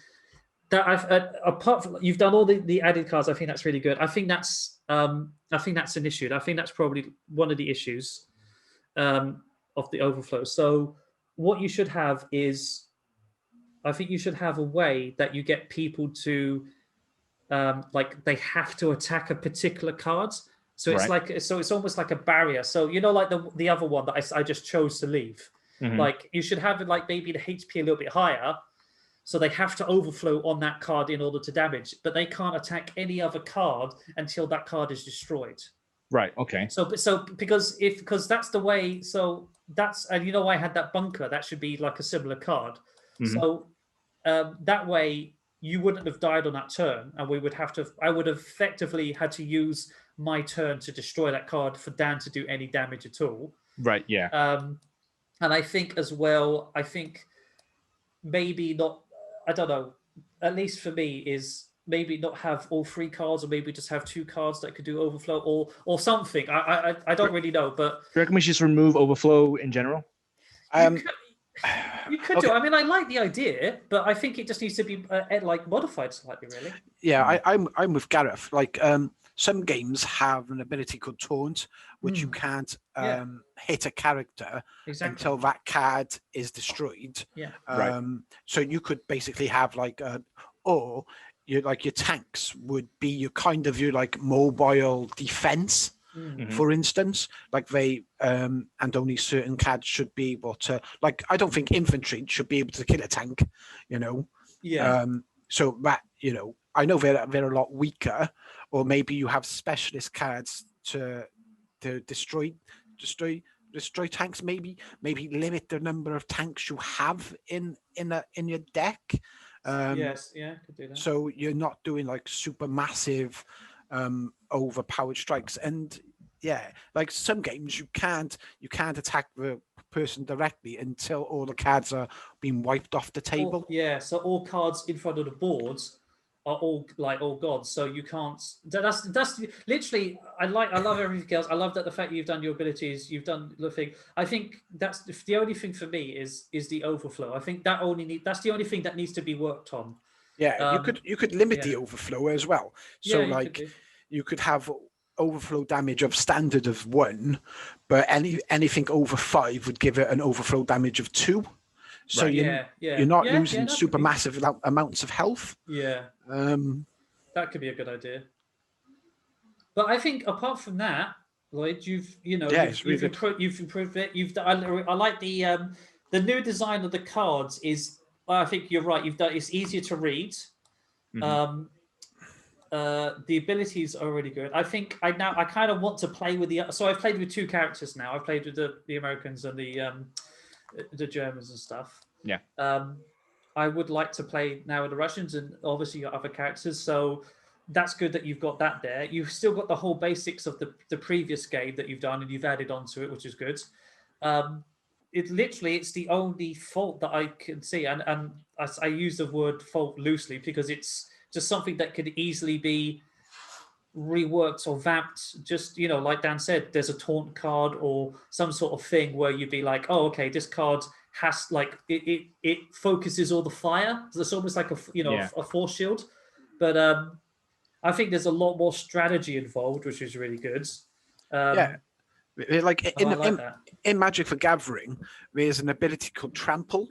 Speaker 1: that I've apart from you've done all the added cards. I think that's really good. I think that's an issue. I think that's probably one of the issues of the overflow. So what you should have is, I think you should have a way that you get people to like they have to attack a particular card. So it's
Speaker 2: Right.
Speaker 1: like it's almost like a barrier. So like the other one that I just chose to leave.
Speaker 2: Mhm.
Speaker 1: Like you should have it like maybe the HP a little bit higher, so they have to overflow on that card in order to damage, but they can't attack any other card until that card is destroyed.
Speaker 2: Right. Okay.
Speaker 1: So because that's the way. So that's and I had that bunker. That should be like a similar card.
Speaker 2: Mhm.
Speaker 1: So that way you wouldn't have died on that turn, and I would have effectively had to use my turn to destroy that card for Dan to do any damage at all.
Speaker 2: Right. Yeah.
Speaker 1: And I think as well, maybe not. I don't know. At least for me, is maybe not have all 3 cards, or maybe just have 2 cards that could do overflow, or something. I don't really know, but
Speaker 2: Do you reckon we should just remove overflow in general?
Speaker 1: you could do. I mean, I like the idea, but I think it just needs to be like modified slightly, really.
Speaker 4: Yeah, I'm with Gareth. Like some games have an ability called Taunt, which you can't
Speaker 1: Yeah.
Speaker 4: hit a character
Speaker 1: Exactly.
Speaker 4: until that card is destroyed.
Speaker 1: Yeah.
Speaker 2: Right.
Speaker 4: So you could basically have like or your tanks would be your like mobile defense.
Speaker 1: Mm.
Speaker 2: Mhm.
Speaker 4: For instance, like they and only certain cards should be able to, like, I don't think infantry should be able to kill a tank,
Speaker 1: Yeah.
Speaker 4: So that I know they're a lot weaker, or maybe you have specialist cards to destroy destroy tanks. Maybe limit the number of tanks you have in your deck.
Speaker 1: Yes, yeah, could do that.
Speaker 4: So you're not doing like super massive, overpowered strikes. And yeah, like some games you can't attack the person directly until all the cards are being wiped off the table.
Speaker 1: So all cards in front of the boards are all gods. So you can't. That's literally. I love everything else. I love that the fact you've done your abilities. You've done the thing. I think that's the only thing for me is the overflow. I think that's the only thing that needs to be worked on.
Speaker 4: Yeah, you could limit the overflow as well. So you could have overflow damage of standard of 1, but anything over 5 would give it an overflow damage of 2. So you're not losing super massive amounts of health.
Speaker 1: Yeah. That could be a good idea. But I think apart from that, Lloyd, you've improved it. I like the new design of the cards is. I think you're right. It's easier to read.
Speaker 2: Mm-hmm.
Speaker 1: The abilities are really good. I think I kind of want to play with so I've played with 2 characters now. I've played with the Americans and the Germans and stuff.
Speaker 2: Yeah.
Speaker 1: I would like to play now with the Russians and obviously your other characters. So that's good that you've got that there. You've still got the whole basics of the previous game that you've done and you've added onto it, which is good. It's the only fault that I can see, and I use the word fault loosely because it's just something that could easily be reworked or vamped. Just like Dan said, there's a taunt card or some sort of thing where you'd be like, oh, okay, this card has it focuses all the fire. So it's almost like a force shield. But I think there's a lot more strategy involved, which is really good.
Speaker 4: Like in Magic the Gathering, there's an ability called Trample,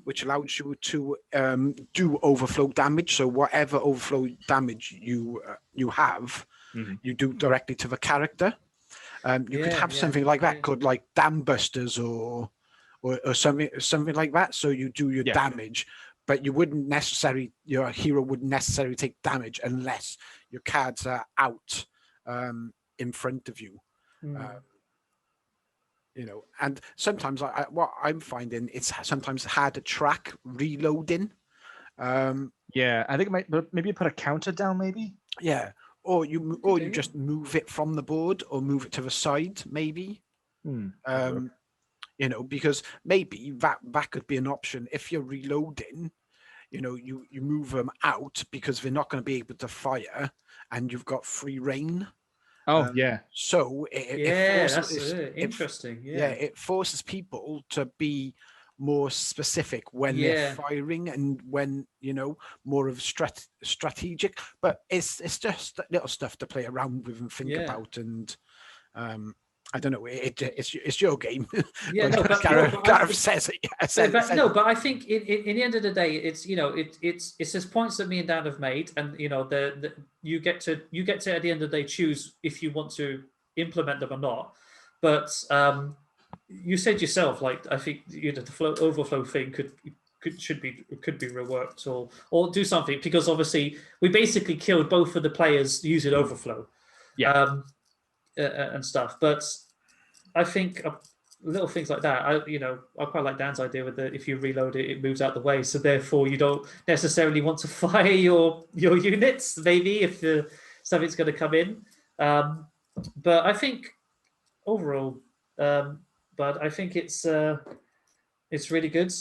Speaker 4: which allows you to do overflow damage. So whatever overflow damage you have, you do directly to the character. You could have something like that called like Dam Busters or something like that. So you do your damage, but your hero wouldn't necessarily take damage unless your cards are out in front of you. And sometimes what I'm finding, it's sometimes hard to track reloading.
Speaker 2: I think maybe put a counter down, maybe.
Speaker 4: Yeah, or you just move it from the board or move it to the side, maybe. Because maybe that could be an option if you're reloading. You move them out because they're not going to be able to fire, and you've got free reign.
Speaker 2: Oh yeah.
Speaker 4: So
Speaker 1: interesting.
Speaker 4: It forces people to be more specific when they're firing and when more of strategic. But it's just little stuff to play around with and think about. And I don't know. It's your game.
Speaker 1: Yeah,
Speaker 4: Gareth says it.
Speaker 1: But I think in the end of the day, it's it's just points that me and Dan have made, and you get to at the end of the day choose if you want to implement them or not. But you said yourself, like I think the overflow thing could be reworked or do something, because obviously we basically killed both of the players using overflow. Yeah. And stuff, but I think little things like that. I quite like Dan's idea with if you reload it, it moves out the way, so therefore you don't necessarily want to fire your units. Maybe if something's going to come in, but I think overall, but I think it's really good.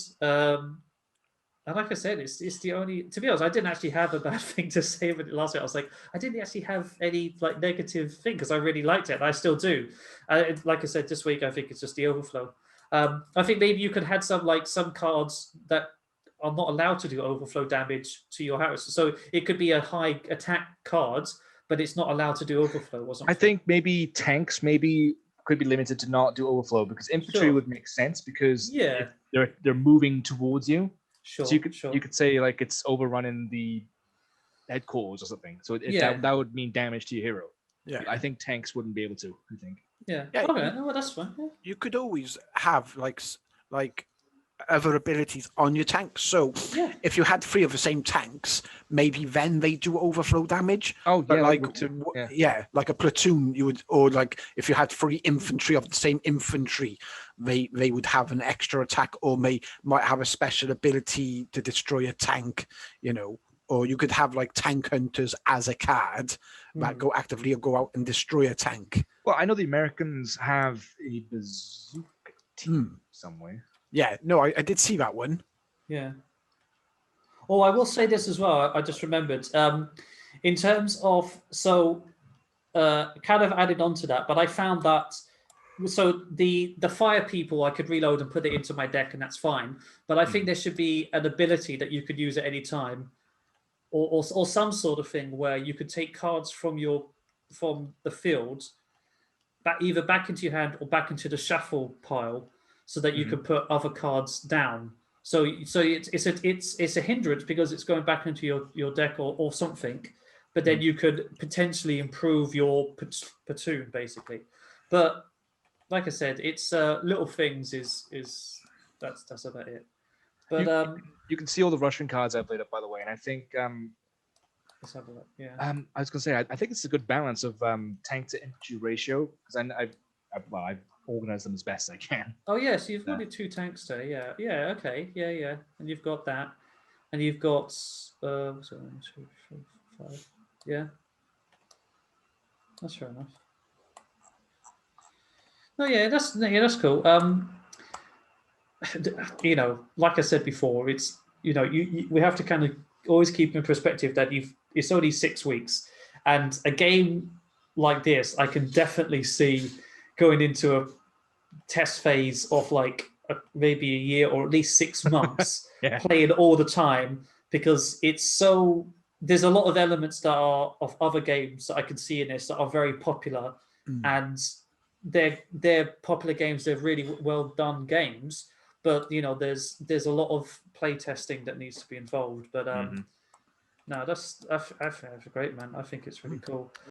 Speaker 1: And like I said, it's the only. To be honest, I didn't actually have a bad thing to say about it last week. I was like, I didn't actually have any negative thing because I really liked it, and I still do. Like I said, this week I think it's just the overflow. I think maybe you could have some cards that are not allowed to do overflow damage to your house. So it could be a high attack card, but it's not allowed to do overflow.
Speaker 2: I think maybe tanks could be limited to not do overflow, because infantry would make sense because they're moving towards you.
Speaker 1: Sure,
Speaker 2: so you could say like it's overrunning the headquarters or something. So that would mean damage to your hero. Yeah, I think tanks wouldn't be able to. I think.
Speaker 1: Yeah. Okay. No, that's fine. Yeah.
Speaker 4: You could always have like other abilities on your tank. So
Speaker 1: Yeah.
Speaker 4: if you had 3 of the same tanks, maybe then they do overflow damage.
Speaker 2: Oh,
Speaker 4: But
Speaker 2: yeah,
Speaker 4: like,
Speaker 2: would too. Yeah.
Speaker 4: yeah, like a platoon, you would, or like if you had 3 infantry of the same infantry, they would have an extra attack, or might have a special ability to destroy a tank, you know. Or you could have like tank hunters as a card that go actively or go out and destroy a tank.
Speaker 2: Well, I know the Americans have a bazooka team somewhere.
Speaker 4: Yeah, no, I did see that one.
Speaker 1: Yeah. Oh, I will say this as well. I just remembered. In terms of kind of added on to that, but I found that the fire people I could reload and put it into my deck, and that's fine. But I think there should be an ability that you could use at any time, or some sort of thing where you could take cards from the field, either back into your hand or back into the shuffle pile, so that you can put other cards down. So it's a hindrance because it's going back into your deck or something, but then you could potentially improve your platoon basically. But like I said, it's little things is that's about it. But
Speaker 2: You can see all the Russian cards I've laid up, by the way, and I think
Speaker 1: let's have a look. Yeah.
Speaker 2: I was gonna say I think it's a good balance of tank to infantry ratio, because I've organized them as best I can.
Speaker 1: Oh yeah, so you've got your 2 tanks there. Yeah, okay, yeah, and you've got that, and you've got so 1, 2, 3, 4, 5. Yeah, that's fair enough. No, yeah, that's cool. You know, like I said before, it's we have to kind of always keep in perspective that it's only 6 weeks, and a game like this, I can definitely see going into a test phase of like maybe a year or at least 6 months playing all the time, because there's a lot of elements that are of other games that I can see in this that are very popular, and they're popular games. They're really well done games, but there's a lot of play testing that needs to be involved. But no, that's great, man. I think it's really cool.